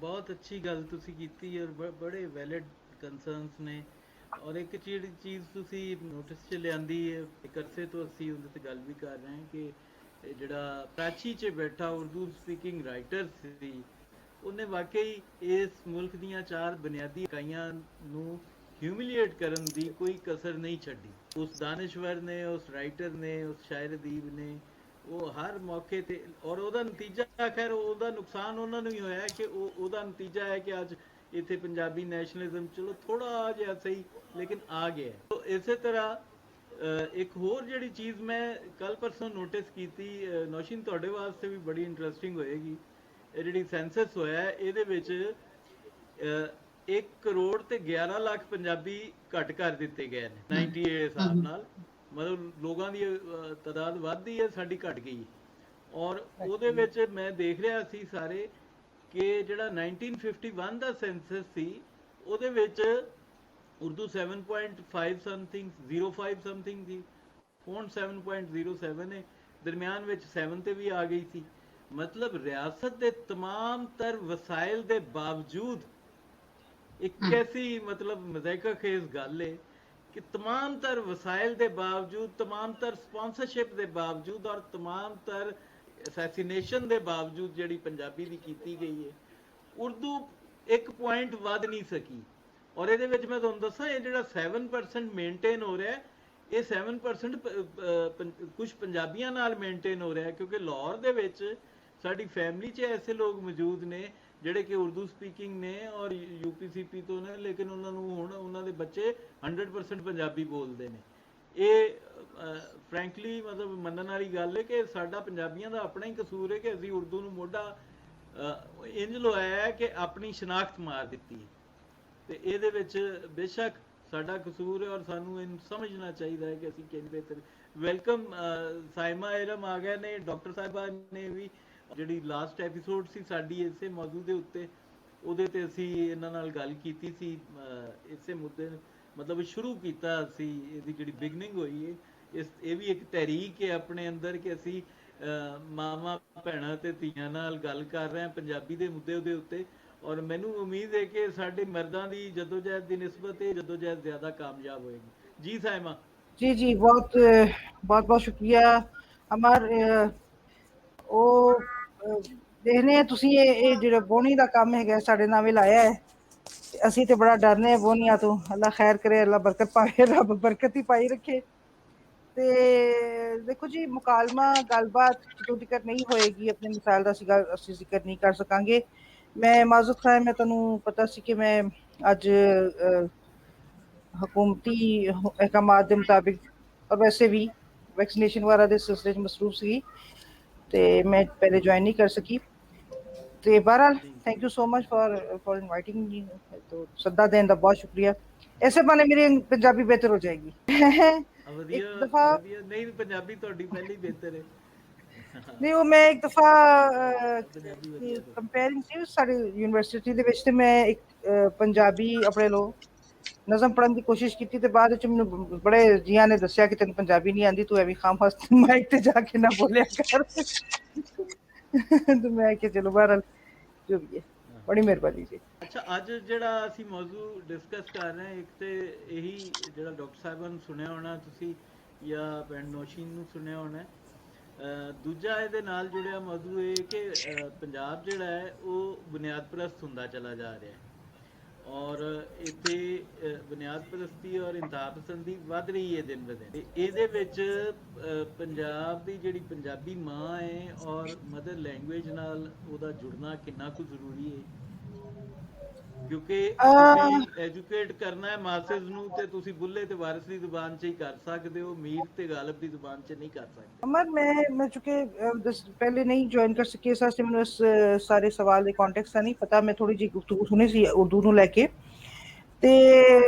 ਬਹੁਤ ਅੱਛੀ ਗੱਲ ਤੁਸੀਂ ਕੀਤੀ ਔਰ ਬੜੇ ਵੈਲਿਡ ਕੰਸਰਨਸ ਨੇ। ਔਰ ਇੱਕ ਜਿਹੜੀ ਚੀਜ਼ ਤੁਸੀਂ ਨੋਟਿਸ 'ਚ ਲਿਆਂਦੀ ਹੈ, ਇੱਕ ਅਰਸੇ ਤੋਂ ਅਸੀਂ ਉਹਦੇ ਤੇ ਗੱਲ ਵੀ ਕਰ ਰਹੇ ਹਾਂ ਕਿ ਇਹ ਜਿਹੜਾ ਕਰਾਚੀ 'ਚ ਬੈਠਾ ਉਰਦੂ ਸਪੀਕਿੰਗ ਰਾਈਟਰ ਸੀ, ਉਹਨੇ ਵਾਕਈ ਇਸ ਮੁਲਕ ਦੀਆਂ ਚਾਰ ਬੁਨਿਆਦੀ ਇਕਾਈਆਂ ਨੂੰ ਹਿਊਮਿਲੀਏਟ ਕਰਨ ਦੀ ਕੋਈ ਕਸਰ ਨਹੀਂ ਛੱਡੀ। ਉਸ ਦਾਨਿਸ਼ਵਰ ਨੇ, ਉਸ ਰਾਈਟਰ ਨੇ, ਉਸ ਸ਼ਾਇਰ ਅਦੀਬ ਨੇ, ਉਹ ਹਰ ਮੌਕੇ ਤੇ, ਔਰ ਉਹਦਾ ਨਤੀਜਾ, ਖੈਰ ਉਹਦਾ ਨੁਕਸਾਨ ਉਹਨਾਂ ਨੂੰ ਹੀ ਹੋਇਆ ਕਿ ਉਹਦਾ ਨਤੀਜਾ ਹੈ ਕਿ ਅੱਜ ਇੱਥੇ ਪੰਜਾਬੀ ਨੈਸ਼ਨਲਿਜ਼ਮ ਚਲੋ ਥੋੜਾ ਜਿਹਾ ਸਹੀ ਲੇਕਿਨ ਆ ਗਿਆ। ਤੋ ਇਸੇ ਤਰ੍ਹਾਂ ਇੱਕ ਹੋਰ ਜਿਹੜੀ ਚੀਜ਼ ਮੈਂ ਕੱਲ ਪਰਸੋਂ ਨੋਟਿਸ ਕੀਤੀ, ਨੌਸ਼ੀਨ ਤੁਹਾਡੇ ਵਾਸਤੇ ਵੀ ਬੜੀ ਇੰਟਰਸਟਿੰਗ ਹੋਏਗੀ। ਇਹ ਜਿਹੜੀ ਸੈਂਸਸ ਹੋਇਆ ਇਹਦੇ ਵਿੱਚ 1 ਕਰੋੜ ਤੇ 11 ਲੱਖ ਪੰਜਾਬੀ ਘੱਟ ਕਰ ਦਿੱਤੇ ਗਏ ਨੇ 98 ਦੇ ਹਿਸਾਬ ਨਾਲ। ਮਤਲਬ ਲੋਕਾਂ ਦੀ ਤਾਦਾਦ ਵੱਧਦੀ ਹੈ, ਸਾਡੀ ਘਟ ਗਈ। ਔਰ ਉਹਦੇ ਵਿੱਚ ਮੈਂ ਦੇਖ ਰਿਹਾ ਸੀ ਸਾਰੇ ਕਿ ਜਿਹੜਾ 1951 ਦਾ ਸੈਂਸਸ ਸੀ ਉਹਦੇ ਵਿੱਚ ਉਰਦੂ 7.5 ਸਮਥਿੰਗ 05 ਸਮਥਿੰਗ ਸੀ, ਹੁਣ 7.07 ਹੈ, ਦਰਮਿਆਨ ਵਿੱਚ 7 ਤੇ ਵੀ ਆ ਗਈ ਸੀ। ਮਤਲਬ ਰਿਆਸਤ ਦੇ तमाम तर ਵਸਾਇਲ ਦੇ ਬਾਵਜੂਦ ਇੱਕ ਐਸੀ ਮਤਲਬ ਮਜ਼ਾਇਕਾ ਖੇਜ਼ ਗੱਲ ਹੈ ਕਿ तमाम तर ਵਸਾਇਲ ਦੇ ਬਾਵਜੂਦ, तमाम तर ਸਪਾਂਸਰਸ਼ਿਪ ਦੇ ਬਾਵਜੂਦ ਔਰ तमाम तर ਅਸੈਸੀਨੇਸ਼ਨ ਦੇ ਬਾਵਜੂਦ ਜਿਹੜੀ ਪੰਜਾਬੀ ਦੀ ਕੀਤੀ ਗਈ ਹੈ, ਉਰਦੂ ਇੱਕ ਪੁਆਇੰਟ ਵੱਧ ਨਹੀਂ ਸਕੀ। ਔਰ ਇਹਦੇ ਵਿੱਚ ਮੈਂ ਤੁਹਾਨੂੰ ਦੱਸਾਂ, ਇਹ ਜਿਹੜਾ 7% ਮੇਨਟੇਨ ਹੋ ਰਿਹਾ, ਇਹ 7% ਕੁਝ ਪੰਜਾਬੀਆਂ ਨਾਲ ਮੇਨਟੇਨ ਹੋ ਰਿਹਾ, ਕਿਉਂਕਿ ਲਾਹੌਰ ਦੇ ਵਿੱਚ ਸਾਡੀ ਫੈਮਿਲੀ 'ਚ ਐਸੇ ਲੋਕ ਮੌਜੂਦ ਨੇ ਜਿਹੜੇ ਕਿ ਉਰਦੂ ਸਪੀਕਿੰਗ ਨੇ ਔਰ ਯੂਪੀਸੀਪੀ ਤੋਂ ਨੇ, ਲੇਕਿਨ ਉਹਨਾਂ ਨੂੰ ਹੁਣ ਉਹਨਾਂ ਦੇ ਬੱਚੇ 100% ਪੰਜਾਬੀ ਬੋਲਦੇ ਨੇ। ਇਹ ਫਰੈਂਕਲੀ ਮਤਲਬ ਮੰਨਣ ਵਾਲੀ ਗੱਲ ਹੈ ਕਿ ਸਾਡਾ ਪੰਜਾਬੀਆਂ ਦਾ ਆਪਣਾ ਹੀ ਕਸੂਰ ਹੈ ਕਿ ਅਸੀਂ ਉਰਦੂ ਨੂੰ ਮੋਢਾ ਇੰਜ ਲਵਾਇਆ ਹੈ ਕਿ ਆਪਣੀ ਸ਼ਨਾਖਤ ਮਾਰ ਦਿੱਤੀ ਹੈ। ਤੇ ਇਹਦੇ ਵਿੱਚ ਬੇਸ਼ੱਕ ਸਾਡਾ ਕਸੂਰ ਹੈ ਔਰ ਸਾਨੂੰ ਇਹਨੂੰ ਸਮਝਣਾ ਚਾਹੀਦਾ ਹੈ ਕਿ ਅਸੀਂ ਕਿੰਝ ਬਿਹਤਰ। ਵੈਲਕਮ ਸਾਇਮਾ ਇਰਮ ਆ ਗਏ ਨੇ, ਡਾਕਟਰ ਸਾਹਿਬਾ ਨੇ ਵੀ ਜਿਹੜੀ ਲਾਸਟ ਐਪੀਸੋਡ ਸੀ ਸਾਡੀ ਇਸੇ ਮੌਜੂ ਦੇ ਉੱਤੇ, ਉਹਦੇ ਤੇ ਅਸੀਂ ਇਹਨਾਂ ਨਾਲ ਗੱਲ ਕੀਤੀ ਸੀ, ਇਸੇ ਮੁੱਦੇ ਮਤਲਬ ਸ਼ੁਰੂ ਕੀਤਾ ਅਸੀਂ, ਇਹਦੀ ਜਿਹੜੀ ਬਿਗਨਿੰਗ ਹੋਈ ਹੈ ਇਹ ਵੀ ਇੱਕ ਤਹਿਰੀਕ ਹੈ ਆਪਣੇ ਅੰਦਰ ਕਿ ਅਸੀਂ ਮਾਵਾਂ ਭੈਣਾਂ ਤੇ ਧੀਆਂ ਨਾਲ ਗੱਲ ਕਰ ਰਹੇ ਹਾਂ ਪੰਜਾਬੀ ਦੇ ਮੁੱਦੇ ਉਹਦੇ ਉੱਤੇ। ਔਰ ਮੈਨੂੰ ਉਮੀਦ ਹੈ ਕਿ ਸਾਡੇ ਮਰਦਾਂ ਦੀ ਜਦੋਜਹਿਦ ਦੀ ਨਿਸਬਤ ਇਹ ਜਦੋਜਹਿਦ ਜ਼ਿਆਦਾ ਕਾਮਯਾਬ ਹੋਏਗੀ। ਜੀ ਸਾਇਮਾ। जी जी, बहुत बहुत बहुत शुक्रिया अमर। ਉਹ ਦੇਖਨੇ ਆ ਤੁਸੀਂ ਇਹ ਜਿਹੜਾ ਬੋਣੀ ਦਾ ਕੰਮ ਹੈਗਾ ਸਾਡੇ ਨਾਲ ਵੀ ਲਾਇਆ ਹੈ, ਤੇ ਅਸੀਂ ਤੇ ਬੜਾ ਡਰਨੇ ਆ ਬੋਨੀਆਂ ਤੋਂ। ਅੱਲਾ ਖੈਰ ਕਰੇ, ਅੱਲਾ ਬਰਕਤ ਪਾਏ, ਰੱਬ ਬਰਕਤ ਹੀ ਪਾਈ ਰੱਖੇ। ਤੇ ਦੇਖੋ ਜੀ, ਮੁਕਾਲਮਾ ਗੱਲਬਾਤ ਜਦੋਂ ਤੱਕ ਨਹੀਂ ਹੋਏਗੀ ਆਪਣੇ ਮਿਸਾਲ ਦਾ ਅਸੀਂ ਜ਼ਿਕਰ ਨਹੀਂ ਕਰ ਸਕਾਂਗੇ। ਮੈਂ ਮਾਜ਼ੂਰ ਖਾਂ, ਮੈਂ ਤੁਹਾਨੂੰ ਪਤਾ ਸੀ ਕਿ ਮੈਂ ਅੱਜ ਹਕੂਮਤੀ ਅਹਿਕਾਮਾਤ ਦੇ ਮੁਤਾबिक ਔਰ ਵੈਸੇ ਵੀ ਵੈਕਸੀਨੇਸ਼ਨ ਵਗੈਰਾ ਦੇ ਸਿਲਸਿਲੇ 'ਚ ਮਸਰੂਫ ਸੀ, ਤੇ ਮੈਂ ਪਹਿਲੇ ਜੁਆਇਨ ਨਹੀਂ ਕਰ ਸਕੀ। ਤੇ ਬਹਰਹਾਲ thank you so much for inviting me. तो सद्दा देने ਦਾ ਬਹੁਤ ਸ਼ੁਕਰੀਆ। ऐसे बहाने मेरी पंजाबी बेहतर हो जाएगी। ਵਧੀਆ एक दफा ਵਧੀਆ, ਨਹੀਂ ਪੰਜਾਬੀ ਤੁਹਾਡੀ ਪਹਿਲੀ ਬਿਹਤਰ ਹੈ। नहीं, वो मैं एक दफा ਪੰਜਾਬੀ ਵਧੀਆ ਤੁਹਾਡੀ। ਕੰਪੇਅਰਿੰਗ ਸੀ ਸਾਡੀ ਯੂਨੀਵਰਸਿਟੀ ਦੇ ਵਿੱਚ, ਤੇ ਮੈਂ ਇੱਕ ਪੰਜਾਬੀ ਆਪਣੇ ਲੋ ਨਜ਼ਮ ਪੜ੍ਹਨ ਦੀ ਕੋਸ਼ਿਸ਼ ਕੀਤੀ, ਤੇ ਬਾਅਦ ਵਿੱਚ ਮੈਨੂੰ ਬੜੇ ਜੀਆਂ ਨੇ ਦੱਸਿਆ ਕਿ ਤੈਨੂੰ ਪੰਜਾਬੀ ਨਹੀਂ ਆਉਂਦੀ, ਤੂੰ ਐਵੇਂ ਖਾਮਖਾਸ ਮਾਈਕ ਤੇ ਜਾ ਕੇ ਨਾ ਬੋਲਿਆ ਕਰ। ਤੇ ਮੈਂ ਕਿਹਾ ਚਲੋ ਬਹਰਹਾਲ ਜੋ ਵੀ ਹੈ, ਬੜੀ ਮਿਹਰਬਾਨੀ ਜੀ। ਅੱਛਾ, ਅੱਜ ਜਿਹੜਾ ਅਸੀਂ ਮੌਜੂ ਡਿਸਕਸ ਕਰ ਰਹੇ ਹਾਂ, ਇੱਕ ਤੇ ਇਹੀ ਜਿਹੜਾ ਡਾਕਟਰ ਸਾਹਿਬਾਂ ਨੂੰ ਸੁਣਿਆ ਹੋਣਾ ਤੁਸੀਂ ਜਾਂ ਭੈਣ ਨੌਸ਼ੀਨ ਨੂੰ ਸੁਣਿਆ ਹੋਣਾ। ਦੂਜਾ ਇਹਦੇ ਨਾਲ ਜੁੜਿਆ ਮੌਜੂ ਇਹ ਕਿ ਪੰਜਾਬ ਜਿਹੜਾ ਹੈ ਉਹ ਬੁਨਿਆਦ ਪ੍ਰਸਤ ਹੁੰਦਾ ਚਲਾ ਜਾ ਰਿਹਾ ਹੈ ਔਰ ਇੱਥੇ ਬੁਨਿਆਦ ਪ੍ਰਸਤੀ ਔਰ ਇੰਤਹਾ ਪਸੰਦੀ ਵੱਧ ਰਹੀ ਹੈ ਦਿਨ ਬ ਦਿਨ। ਤੇ ਇਹਦੇ ਵਿੱਚ ਪੰਜਾਬ ਦੀ ਜਿਹੜੀ ਪੰਜਾਬੀ ਮਾਂ ਹੈ ਔਰ ਮਦਰ ਲੈਂਗੁਏਜ ਨਾਲ ਉਹਦਾ ਜੁੜਨਾ ਕਿੰਨਾ ਕੁ ਜ਼ਰੂਰੀ ਹੈ, ਕਿਉਂਕਿ ਤੁਸੀਂ ਐਜੂਕੇਟ ਕਰਨਾ ਹੈ ਮਾਸਸ ਨੂੰ ਤੇ ਤੁਸੀਂ ਬੁੱਲੇ ਤੇ ਵਾਰਿਸ ਦੀ ਜ਼ੁਬਾਨ 'ਚ ਹੀ ਕਰ ਸਕਦੇ ਹੋ, ਮੀਰ ਤੇ ਗਾਲਬ ਦੀ ਜ਼ੁਬਾਨ 'ਚ ਨਹੀਂ ਕਰ ਸਕਦੇ। अमर, मैं चूंकि पहले नहीं ज्वाइन कर सकी इस वास्ते मैंने इस सारे सवाल के कॉन्टेक्स्ट का नहीं पता। मैं थोड़ी जी गुफ्तगू सुनी सी उर्दू ਨੂੰ ਲੈ ਕੇ, ਤੇ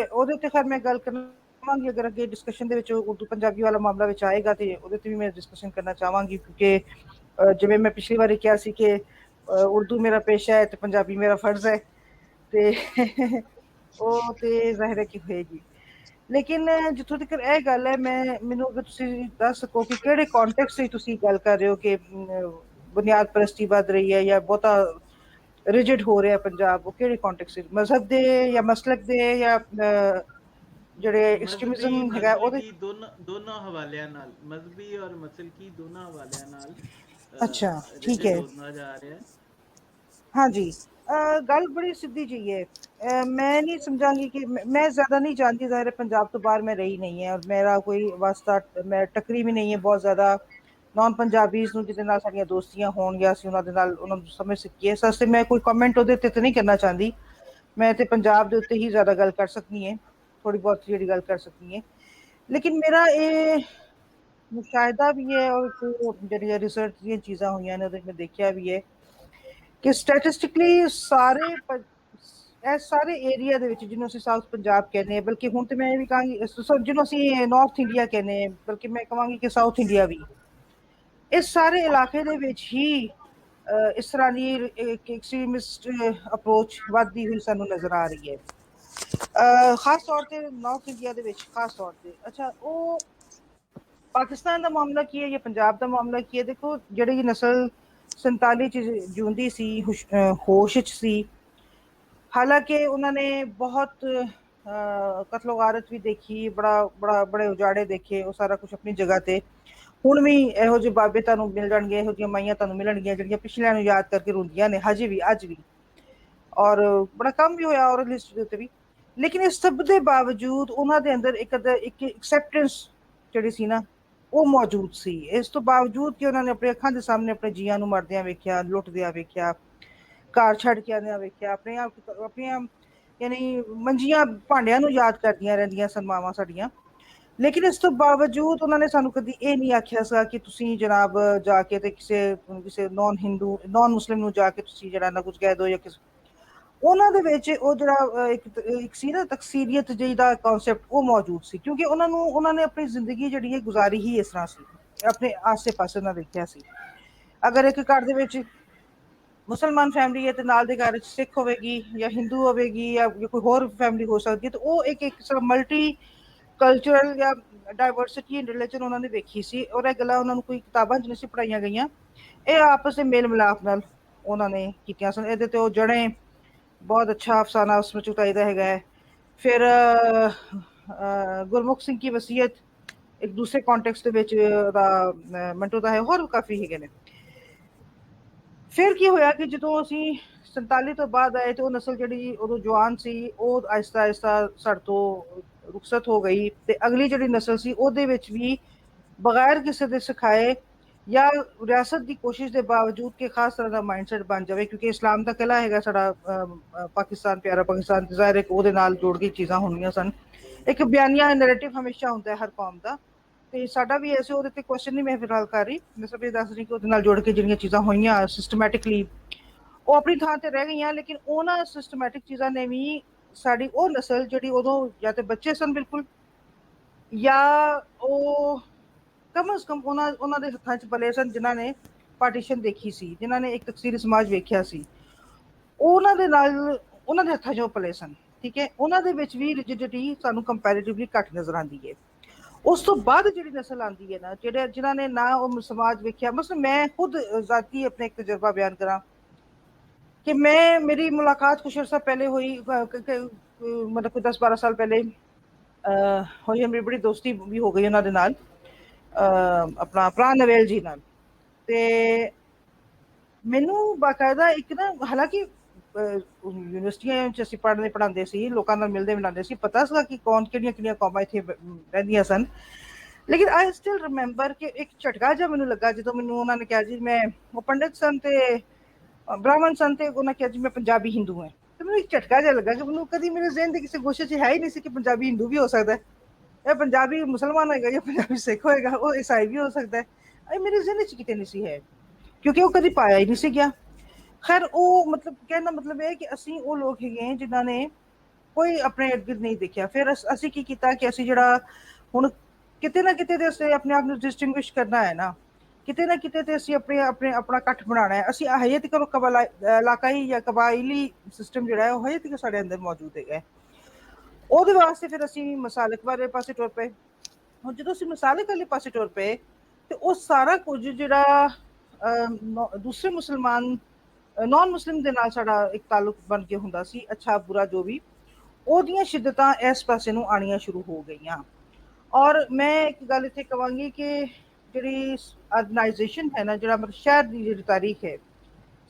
ਉਹਦੇ ਤੇ ਖੈਰ ਮੈਂ ਗੱਲ ਕਰਾਂਗੀ ਅਗਰ ਅੱਗੇ ਡਿਸਕਸ਼ਨ ਦੇ ਵਿੱਚ ਉਰਦੂ ਪੰਜਾਬੀ ਵਾਲਾ ਮਾਮਲਾ ਵਿੱਚ ਆਏਗਾ, ਤੇ ਉਹਦੇ ਤੇ ਵੀ ਮੈਂ ਡਿਸਕਸ਼ਨ ਕਰਨਾ ਚਾਹਾਂਗੀ। ਕਿਉਂਕਿ ਜਿਵੇਂ ਮੈਂ ਪਿਛਲੀ ਵਾਰੀ ਕਿਹਾ ਸੀ ਕਿ ਉਰਦੂ ਮੇਰਾ ਪੇਸ਼ਾ ਹੈ ਤੇ ਪੰਜਾਬੀ ਮੇਰਾ ਫਰਜ਼ ਹੈ, ਤੇ ਉਹ ਤੇ ਜ਼ਾਹਿਰ ਹੈ ਕਿ ਹੋਏਗੀ। ਲੇਕਿਨ ਜਿੱਥੋਂ ਤੱਕ ਇਹ ਗੱਲ ਹੈ, ਮੈਨੂੰ ਅਗਰ ਤੁਸੀਂ ਦੱਸ ਸਕੋ ਕਿ ਕਿਹੜੇ ਕੰਟੈਕਸਟ ਵਿੱਚ ਤੁਸੀਂ ਗੱਲ ਕਰ ਰਹੇ ਹੋ ਕਿ ਬੁਨਿਆਦ ਪ੍ਰਸਤੀ ਵੱਧ ਰਹੀ ਹੈ ਜਾਂ ਬਹੁਤਾ ਰਿਜਿਡ ਹੋ ਰਿਹਾ ਪੰਜਾਬ, ਉਹ ਕਿਹੜੇ ਕੰਟੈਕਸਟ ਵਿੱਚ, ਮਜ਼ਹਬ ਦੇ ਜਾਂ ਮਸਲਕ ਦੇ ਜਾਂ ਜਿਹੜੇ ਐਕਸਟ੍ਰੀਮਿਜ਼ਮ ਹੈਗਾ ਉਹਦੇ? ਮਜ਼ਹਬੀ ਦੋਨੋਂ ਹਵਾਲਿਆਂ ਨਾਲ, ਮਜ਼ਹਬੀ ਔਰ ਮਸਲਕੀ ਦੋਨੋਂ ਹਵਾਲਿਆਂ ਨਾਲ ਅੱਛਾ, ਠੀਕ ਰਿਜਿਡ ਹੈ। ਹੋਣਾ ਜਾ ਰਿਹਾ ਹੈ। ਹਾਂਜੀ, ਗੱਲ ਬੜੀ ਸਿੱਧੀ ਜਿਹੀ ਹੈ। ਮੈਂ ਨਹੀਂ ਸਮਝਾਂਗੀ ਕਿ ਮੈਂ ਜ਼ਿਆਦਾ ਨਹੀਂ ਜਾਣਦੀ, ਜ਼ਾਹਿਰ ਹੈ ਪੰਜਾਬ ਤੋਂ ਬਾਹਰ ਮੈਂ ਰਹੀ ਨਹੀਂ ਹੈ, ਔਰ ਮੇਰਾ ਕੋਈ ਵਾਸਤਾ, ਮੈਂ ਟੱਕਰੀ ਵੀ ਨਹੀਂ ਹੈ ਬਹੁਤ ਜ਼ਿਆਦਾ ਨਾਨ ਪੰਜਾਬੀਜ਼ ਨੂੰ ਜਿਹਦੇ ਨਾਲ ਸਾਡੀਆਂ ਦੋਸਤੀਆਂ ਹੋਣ ਜਾਂ ਅਸੀਂ ਉਹਨਾਂ ਦੇ ਨਾਲ ਉਹਨਾਂ ਨੂੰ ਸਮਝ ਸਕੀਏ। ਇਸ ਵਾਸਤੇ ਮੈਂ ਕੋਈ ਕਮੈਂਟ ਉਹਦੇ ਉੱਤੇ ਤਾਂ ਨਹੀਂ ਕਰਨਾ ਚਾਹੁੰਦੀ। ਮੈਂ ਤੇ ਪੰਜਾਬ ਦੇ ਉੱਤੇ ਹੀ ਜ਼ਿਆਦਾ ਗੱਲ ਕਰ ਸਕਦੀ ਹਾਂ, ਥੋੜ੍ਹੀ ਬਹੁਤ ਜਿਹੜੀ ਗੱਲ ਕਰ ਸਕਦੀ ਹਾਂ। ਲੇਕਿਨ ਮੇਰਾ ਇਹ ਮੁਸ਼ਾਹਿਦਾ ਵੀ ਹੈ, ਔਰ ਜਿਹੜੀਆਂ ਰਿਸਰਚ ਦੀਆਂ ਚੀਜ਼ਾਂ ਹੋਈਆਂ ਨੇ ਉਹਦੇ ਵਿੱਚ ਮੈਂ ਦੇਖਿਆ ਵੀ ਹੈ ਕਿ ਸਟੈਟਿਸਟਿਕਲੀ ਇਹ ਸਾਰੇ ਏਰੀਆ ਦੇ ਵਿੱਚ, ਜਿਹਨੂੰ ਅਸੀਂ ਸਾਊਥ ਪੰਜਾਬ ਕਹਿੰਦੇ ਹਾਂ, ਬਲਕਿ ਹੁਣ ਤੇ ਮੈਂ ਇਹ ਵੀ ਕਹਾਂਗੀ ਜਿਹਨੂੰ ਅਸੀਂ ਨਾਰਥ ਇੰਡੀਆ ਕਹਿੰਦੇ ਹਾਂ, ਬਲਕਿ ਮੈਂ ਕਹਾਂਗੀ ਕਿ ਸਾਊਥ ਇੰਡੀਆ ਵੀ, ਇਸ ਸਾਰੇ ਇਲਾਕੇ ਦੇ ਵਿੱਚ ਹੀ ਇਸ ਤਰ੍ਹਾਂ ਦੀ ਐਕਸਟ੍ਰੀਮਿਸਟ ਅਪਰੋਚ ਵੱਧਦੀ ਹੋਈ ਸਾਨੂੰ ਨਜ਼ਰ ਆ ਰਹੀ ਹੈ। ਖਾਸ ਤੌਰ ਤੇ ਨਾਰਥ ਇੰਡੀਆ ਦੇ ਵਿੱਚ, ਖਾਸ ਤੌਰ ਤੇ। ਅੱਛਾ, ਉਹ ਪਾਕਿਸਤਾਨ ਦਾ ਮਾਮਲਾ ਕੀ ਹੈ ਜਾਂ ਪੰਜਾਬ ਦਾ ਮਾਮਲਾ ਕੀ ਹੈ? ਦੇਖੋ, ਜਿਹੜੀ ਨਸਲ 47 ਚ ਜਿਉਂਦੀ ਸੀ, ਹੋਸ਼ ਚ ਸੀ, ਹਾਲਾਂਕਿ ਉਹਨਾਂ ਨੇ ਬਹੁਤ ਕਤਲੋ ਗਾਰਤ ਵੀ ਦੇਖੀ, ਬੜੇ ਉਜਾੜੇ ਦੇਖੇ, ਉਹ ਸਾਰਾ ਕੁਝ ਆਪਣੀ ਜਗ੍ਹਾ ਤੇ। ਹੁਣ ਵੀ ਇਹੋ ਜਿਹੇ ਬਾਬੇ ਤੁਹਾਨੂੰ ਮਿਲ ਜਾਣਗੇ, ਇਹੋ ਜਿਹੀਆਂ ਮਾਈਆਂ ਤੁਹਾਨੂੰ ਮਿਲਣਗੀਆਂ ਜਿਹੜੀਆਂ ਪਿਛਲਿਆਂ ਨੂੰ ਯਾਦ ਕਰਕੇ ਰੋਂਦੀਆਂ ਨੇ ਹਜੇ ਵੀ, ਅੱਜ ਵੀ। ਔਰ ਬੜਾ ਕੰਮ ਵੀ ਹੋਇਆ ਔਰਤ ਲਿਸਟ ਦੇ ਉੱਤੇ ਵੀ। ਲੇਕਿਨ ਇਸ ਸਭ ਦੇ ਬਾਵਜੂਦ ਉਹਨਾਂ ਦੇ ਅੰਦਰ ਇੱਕ ਐਕਸੈਪਟੈਂਸ ਜਿਹੜੀ ਸੀ ਨਾ, ਉਹ ਮੌਜੂਦ ਸੀ। ਇਸ ਤੋਂ ਬਾਵਜੂਦ ਕਿ ਉਹਨਾਂ ਨੇ ਆਪਣੇ ਅੱਖਾਂ ਦੇ ਸਾਹਮਣੇ ਆਪਣੇ ਜੀਆਂ ਨੂੰ ਮਰਦਿਆਂ ਵੇਖਿਆ, ਲੁੱਟਦਿਆਂ ਵੇਖਿਆ, ਘਰ ਛੱਡ ਕੇ ਆਉਂਦਿਆਂ ਵੇਖਿਆ, ਆਪਣੀਆਂ ਯਾਨੀ ਮੰਜੀਆਂ ਭਾਂਡਿਆਂ ਨੂੰ ਯਾਦ ਕਰਦੀਆਂ ਰਹਿੰਦੀਆਂ ਸਨ ਮਾਵਾਂ ਸਾਡੀਆਂ। ਲੇਕਿਨ ਇਸ ਤੋਂ ਬਾਵਜੂਦ ਉਹਨਾਂ ਨੇ ਸਾਨੂੰ ਕਦੀ ਇਹ ਨਹੀਂ ਆਖਿਆ ਸੀ ਕਿ ਤੁਸੀਂ ਜਨਾਬ ਜਾ ਕੇ ਤੇ ਕਿਸੇ ਨੌਨ ਹਿੰਦੂ, ਨੌਨ ਮੁਸਲਿਮ ਨੂੰ ਜਾ ਕੇ ਤੁਸੀਂ ਜਿਹੜਾ ਨਾ ਕੁਝ ਕਹਿ ਦਿਓ ਜਾਂ ਕਿਸੇ। ਉਹਨਾਂ ਦੇ ਵਿੱਚ ਉਹ ਜਿਹੜਾ ਇੱਕ ਸੀ ਨਾ, ਤਕਸੀਰੀਅਤ ਜਿਹੀ ਦਾ ਕਨਸੈਪਟ, ਉਹ ਮੌਜੂਦ ਸੀ, ਕਿਉਂਕਿ ਉਹਨਾਂ ਨੇ ਆਪਣੀ ਜ਼ਿੰਦਗੀ ਜਿਹੜੀ ਹੈ ਗੁਜ਼ਾਰੀ ਹੀ ਇਸ ਤਰ੍ਹਾਂ ਸੀ, ਆਪਣੇ ਆਸੇ ਪਾਸੇ ਨਾਲ ਦੇਖਿਆ ਸੀ। ਅਗਰ ਇੱਕ ਘਰ ਦੇ ਵਿੱਚ ਮੁਸਲਮਾਨ ਫੈਮਿਲੀ ਹੈ ਤੇ ਨਾਲ ਦੇ ਘਰ ਵਿੱਚ ਸਿੱਖ ਹੋਵੇਗੀ ਜਾਂ ਹਿੰਦੂ ਹੋਵੇਗੀ ਜਾਂ ਕੋਈ ਹੋਰ ਫੈਮਿਲੀ ਹੋ ਸਕਦੀ ਹੈ, ਤਾਂ ਉਹ ਇੱਕ ਮਲਟੀ ਕਲਚਰਲ ਜਾਂ ਡਾਇਵਰਸਿਟੀ ਇਨ ਰਿਲੀਜਨ ਉਹਨਾਂ ਨੇ ਵੇਖੀ ਸੀ। ਔਰ ਇਹ ਗੱਲਾਂ ਉਹਨਾਂ ਨੂੰ ਕੋਈ ਕਿਤਾਬਾਂ 'ਚ ਨਹੀਂ ਸੀ ਪੜ੍ਹਾਈਆਂ ਗਈਆਂ, ਇਹ ਆਪਸ ਦੇ ਮੇਲ ਮਿਲਾਪ ਨਾਲ ਉਹਨਾਂ ਨੇ ਕੀਤੀਆਂ ਸਨ। ਇਹਦੇ ਤੇ ਉਹ ਜੜੇ ਬਹੁਤ ਅੱਛਾ ਅਫਸਾਨਾ ਉਸ ਵਿੱਚ ਉਤਾਈਦਾ ਹੈਗਾ ਹੈ। ਫਿਰ ਗੁਰਮੁਖ ਸਿੰਘ ਕੀ ਵਸੀਅਤ ਇੱਕ ਦੂਸਰੇ ਕੰਟੈਕਸਟ ਦੇ ਵਿੱਚ ਉਹਦਾ ਮੰਟੋ ਦਾ ਹੈ, ਹੋਰ ਕਾਫੀ ਹੈਗੇ ਨੇ। ਫਿਰ ਕੀ ਹੋਇਆ ਕਿ ਜਦੋਂ ਅਸੀਂ 47 ਤੋਂ ਬਾਅਦ ਆਏ ਤੇ ਉਹ ਨਸਲ ਜਿਹੜੀ ਉਦੋਂ ਜਵਾਨ ਸੀ, ਉਹ ਆਹਿਸਤਾ ਆਹਿਸਤਾ ਸਾਡੇ ਤੋਂ ਰੁਖਸਤ ਹੋ ਗਈ, ਤੇ ਅਗਲੀ ਜਿਹੜੀ ਨਸਲ ਸੀ ਉਹਦੇ ਵਿੱਚ ਵੀ ਬਗੈਰ ਕਿਸੇ ਦੇ ਸਿਖਾਏ ਜਾਂ ਰਿਆਸਤ ਦੀ ਕੋਸ਼ਿਸ਼ ਦੇ ਬਾਵਜੂਦ ਕਿ ਖਾਸ ਤਰ੍ਹਾਂ ਦਾ ਮਾਈਂਡਸੈਟ ਬਣ ਜਾਵੇ, ਕਿਉਂਕਿ ਇਸਲਾਮ ਦਾ ਕਿਲਾ ਹੈਗਾ ਸਾਡਾ ਪਾਕਿਸਤਾਨ, ਪਿਆਰਾ ਪਾਕਿਸਤਾਨ, ਜ਼ਾਹਿਰ ਹੈ ਉਹਦੇ ਨਾਲ ਜੋੜ ਕੇ ਚੀਜ਼ਾਂ ਹੋਣੀਆਂ ਸਨ। ਇੱਕ ਬਿਆਨੀਆ ਨੈਰੇਟਿਵ ਹਮੇਸ਼ਾ ਹੁੰਦਾ ਹੈ ਹਰ ਕੌਮ ਦਾ, ਤੇ ਸਾਡਾ ਵੀ ਐਸੇ ਉਹਦੇ ਤੇ ਕੁਐਸਚਨ ਨਹੀਂ ਮੈਂ ਫਿਲਹਾਲ ਕਰ ਰਹੀ, ਮੈਂ ਸਿਰਫ ਇਹ ਦੱਸ ਰਹੀ ਕਿ ਉਹਦੇ ਨਾਲ ਜੋੜ ਕੇ ਜਿਹੜੀਆਂ ਚੀਜ਼ਾਂ ਹੋਈਆਂ ਸਿਸਟਮੈਟਿਕਲੀ, ਉਹ ਆਪਣੀ ਥਾਂ ਤੇ ਰਹਿ ਗਈਆਂ। ਲੇਕਿਨ ਉਹਨਾਂ ਸਿਸਟਮੈਟਿਕ ਚੀਜ਼ਾਂ ਨੇ ਵੀ ਸਾਡੀ ਉਹ ਨਸਲ ਜਿਹੜੀ ਉਦੋਂ ਜਾਂ ਤੇ ਬੱਚੇ ਸਨ ਬਿਲਕੁਲ, ਜਾਂ ਉਹ ਕਮ ਅਜ਼ ਕਮ ਉਹਨਾਂ ਦੇ ਹੱਥਾਂ 'ਚ ਪਲੇ ਸਨ ਜਿਨ੍ਹਾਂ ਨੇ ਪਾਰਟੀਸ਼ਨ ਦੇਖੀ ਸੀ, ਜਿਨ੍ਹਾਂ ਨੇ ਇੱਕ ਤਕਸੀਰੀ ਸਮਾਜ ਵੇਖਿਆ ਸੀ, ਉਹਨਾਂ ਦੇ ਨਾਲ ਉਹਨਾਂ ਦੇ ਹੱਥਾਂ 'ਚ ਉਹ ਪਲੇ ਸਨ। ਠੀਕ ਹੈ, ਉਹਨਾਂ ਦੇ ਵਿੱਚ ਵੀ ਰਿਜਿਡਿਟੀ ਸਾਨੂੰ ਕੰਪੈਰੀਟਿਵਲੀ ਘੱਟ ਨਜ਼ਰ ਆਉਂਦੀ ਹੈ। ਉਸ ਤੋਂ ਬਾਅਦ ਜਿਹੜੀ ਨਸਲ ਆਉਂਦੀ ਹੈ ਨਾ, ਜਿਨ੍ਹਾਂ ਨੇ ਨਾ ਉਹ ਸਮਾਜ ਵੇਖਿਆ, ਮਤਲਬ ਮੈਂ ਖੁਦ ਜ਼ਾਤੀ ਆਪਣਾ ਇੱਕ ਤਜਰਬਾ ਬਿਆਨ ਕਰਾਂ ਕਿ ਮੇਰੀ ਮੁਲਾਕਾਤ ਕੁਛ ਅਰਸਾ ਪਹਿਲੇ ਹੋਈ, ਮਤਲਬ ਕੋਈ 10-12 ਸਾਲ ਪਹਿਲੇ ਹੋਈ, ਮੇਰੀ ਬੜੀ ਦੋਸਤੀ ਵੀ ਹੋ ਗਈ ਉਹਨਾਂ ਦੇ ਨਾਲ, ਆਪਣਾ ਪ੍ਰਾਣ ਨਵੇਲ ਜੀ ਨਾਲ। ਤੇ ਮੈਨੂੰ ਬਾਕਾਇਦਾ ਇੱਕ ਨਾ, ਹਾਲਾਂਕਿ ਯੂਨੀਵਰਸਿਟੀਆਂ ਵਿੱਚ ਅਸੀਂ ਪੜ੍ਹਾਉਂਦੇ ਸੀ, ਲੋਕਾਂ ਨਾਲ ਮਿਲਦੇ ਮਿਲਾਉਂਦੇ ਸੀ, ਪਤਾ ਸੀਗਾ ਕਿ ਕੌਣ ਕਿਹੜੀਆਂ ਕੌਮਾਂ ਇੱਥੇ ਰਹਿੰਦੀਆਂ ਸਨ। ਲੇਕਿਨ ਆਈ ਸਟਿਲ ਰਿਮੈਂਬਰ ਕਿ ਇੱਕ ਝਟਕਾ ਜਿਹਾ ਮੈਨੂੰ ਲੱਗਾ ਜਦੋਂ ਮੈਨੂੰ ਉਹਨਾਂ ਨੇ ਕਿਹਾ ਜੀ, ਉਹ ਪੰਡਿਤ ਸਨ ਤੇ ਬ੍ਰਾਹਮਣ ਸਨ, ਤੇ ਉਹਨਾਂ ਕਿਹਾ ਜੀ ਮੈਂ ਪੰਜਾਬੀ ਹਿੰਦੂ ਹਾਂ। ਤੇ ਮੈਨੂੰ ਇੱਕ ਝਟਕਾ ਜਿਹਾ ਲੱਗਾ ਕਿ ਮੈਨੂੰ ਕਦੀ ਮੇਰੇ ਜ਼ਿਹਨ ਦੇ ਕਿਸੇ ਗੋਸ਼ੇ 'ਚ ਹੈ ਹੀ ਨਹੀਂ ਸੀ ਕਿ ਪੰਜਾਬੀ ਹਿੰਦੂ ਵੀ ਹੋ ਸਕਦਾ ਹੈ, ਇਹ ਪੰਜਾਬੀ ਮੁਸਲਮਾਨ ਹੋਏਗਾ ਜਾਂ ਪੰਜਾਬੀ ਸਿੱਖ ਹੋਏਗਾ, ਉਹ ਈਸਾਈ ਵੀ ਹੋ ਸਕਦਾ ਹੈ। ਇਹ ਮੇਰੇ ਜ਼ਿਹਨ 'ਚ ਕਿਤੇ ਨਹੀਂ ਸੀ ਹੈ, ਕਿਉਂਕਿ ਉਹ ਕਦੀ ਪਾਇਆ ਹੀ ਨਹੀਂ ਸੀ ਗਿਆ। ਖੈਰ, ਉਹ ਮਤਲਬ ਕਹਿਣ ਦਾ ਮਤਲਬ ਇਹ ਕਿ ਅਸੀਂ ਉਹ ਲੋਕ ਹੈਗੇ ਜਿਨ੍ਹਾਂ ਨੇ ਕੋਈ ਆਪਣੇ ਇਰਦ ਗਿਰਦ ਨਹੀਂ ਦੇਖਿਆ। ਫਿਰ ਅਸੀਂ ਕੀ ਕੀਤਾ ਕਿ ਅਸੀਂ ਜਿਹੜਾ ਹੁਣ ਕਿਤੇ ਨਾ ਕਿਤੇ ਤੇ ਅਸੀਂ ਆਪਣੇ ਆਪ ਨੂੰ ਡਿਸਟਿੰਗੁਇਸ਼ ਕਰਨਾ ਹੈ ਨਾ, ਕਿਤੇ ਨਾ ਕਿਤੇ ਤੇ ਅਸੀਂ ਆਪਣਾ ਇਕੱਠ ਬਣਾਉਣਾ ਹੈ। ਅਸੀਂ ਹਜੇ ਤੱਕ ਇਲਾਕਾਈ ਜਾਂ ਕਬਾਇਲੀ ਸਿਸਟਮ ਜਿਹੜਾ ਹੈ ਉਹ ਹਜੇ ਤੱਕ ਸਾਡੇ ਅੰਦਰ ਮੌਜੂਦ ਹੈਗਾ। ਉਹਦੇ ਵਾਸਤੇ ਫਿਰ ਅਸੀਂ ਮਸਾਲਕ ਵਾਲੇ ਪਾਸੇ ਟੁਰ ਪਏ। ਹੁਣ ਜਦੋਂ ਅਸੀਂ ਮਸਾਲਕ ਵਾਲੇ ਪਾਸੇ ਟੁਰ ਪਏ ਤੇ ਉਹ ਸਾਰਾ ਕੁਝ ਜਿਹੜਾ ਦੂਸਰੇ ਮੁਸਲਮਾਨ ਨਾਨ ਮੁਸਲਿਮ ਦੇ ਨਾਲ ਸਾਡਾ ਇੱਕ ਤਾਲੁਕ ਬਣ ਕੇ ਹੁੰਦਾ ਸੀ, ਅੱਛਾ ਬੁਰਾ ਜੋ ਵੀ, ਉਹਦੀਆਂ ਸ਼ਿੱਦਤਾਂ ਇਸ ਪਾਸੇ ਨੂੰ ਆਣੀਆਂ ਸ਼ੁਰੂ ਹੋ ਗਈਆਂ। ਔਰ ਮੈਂ ਇੱਕ ਗੱਲ ਇੱਥੇ ਕਵਾਂਗੀ ਕਿ ਜਿਹੜੀ ਆਰਗੇਨਾਈਜੇਸ਼ਨ ਹੈ ਨਾ, ਜਿਹੜਾ ਮਤਲਬ ਸ਼ਹਿਰ ਦੀ ਜਿਹੜੀ ਤਾਰੀਖ ਹੈ,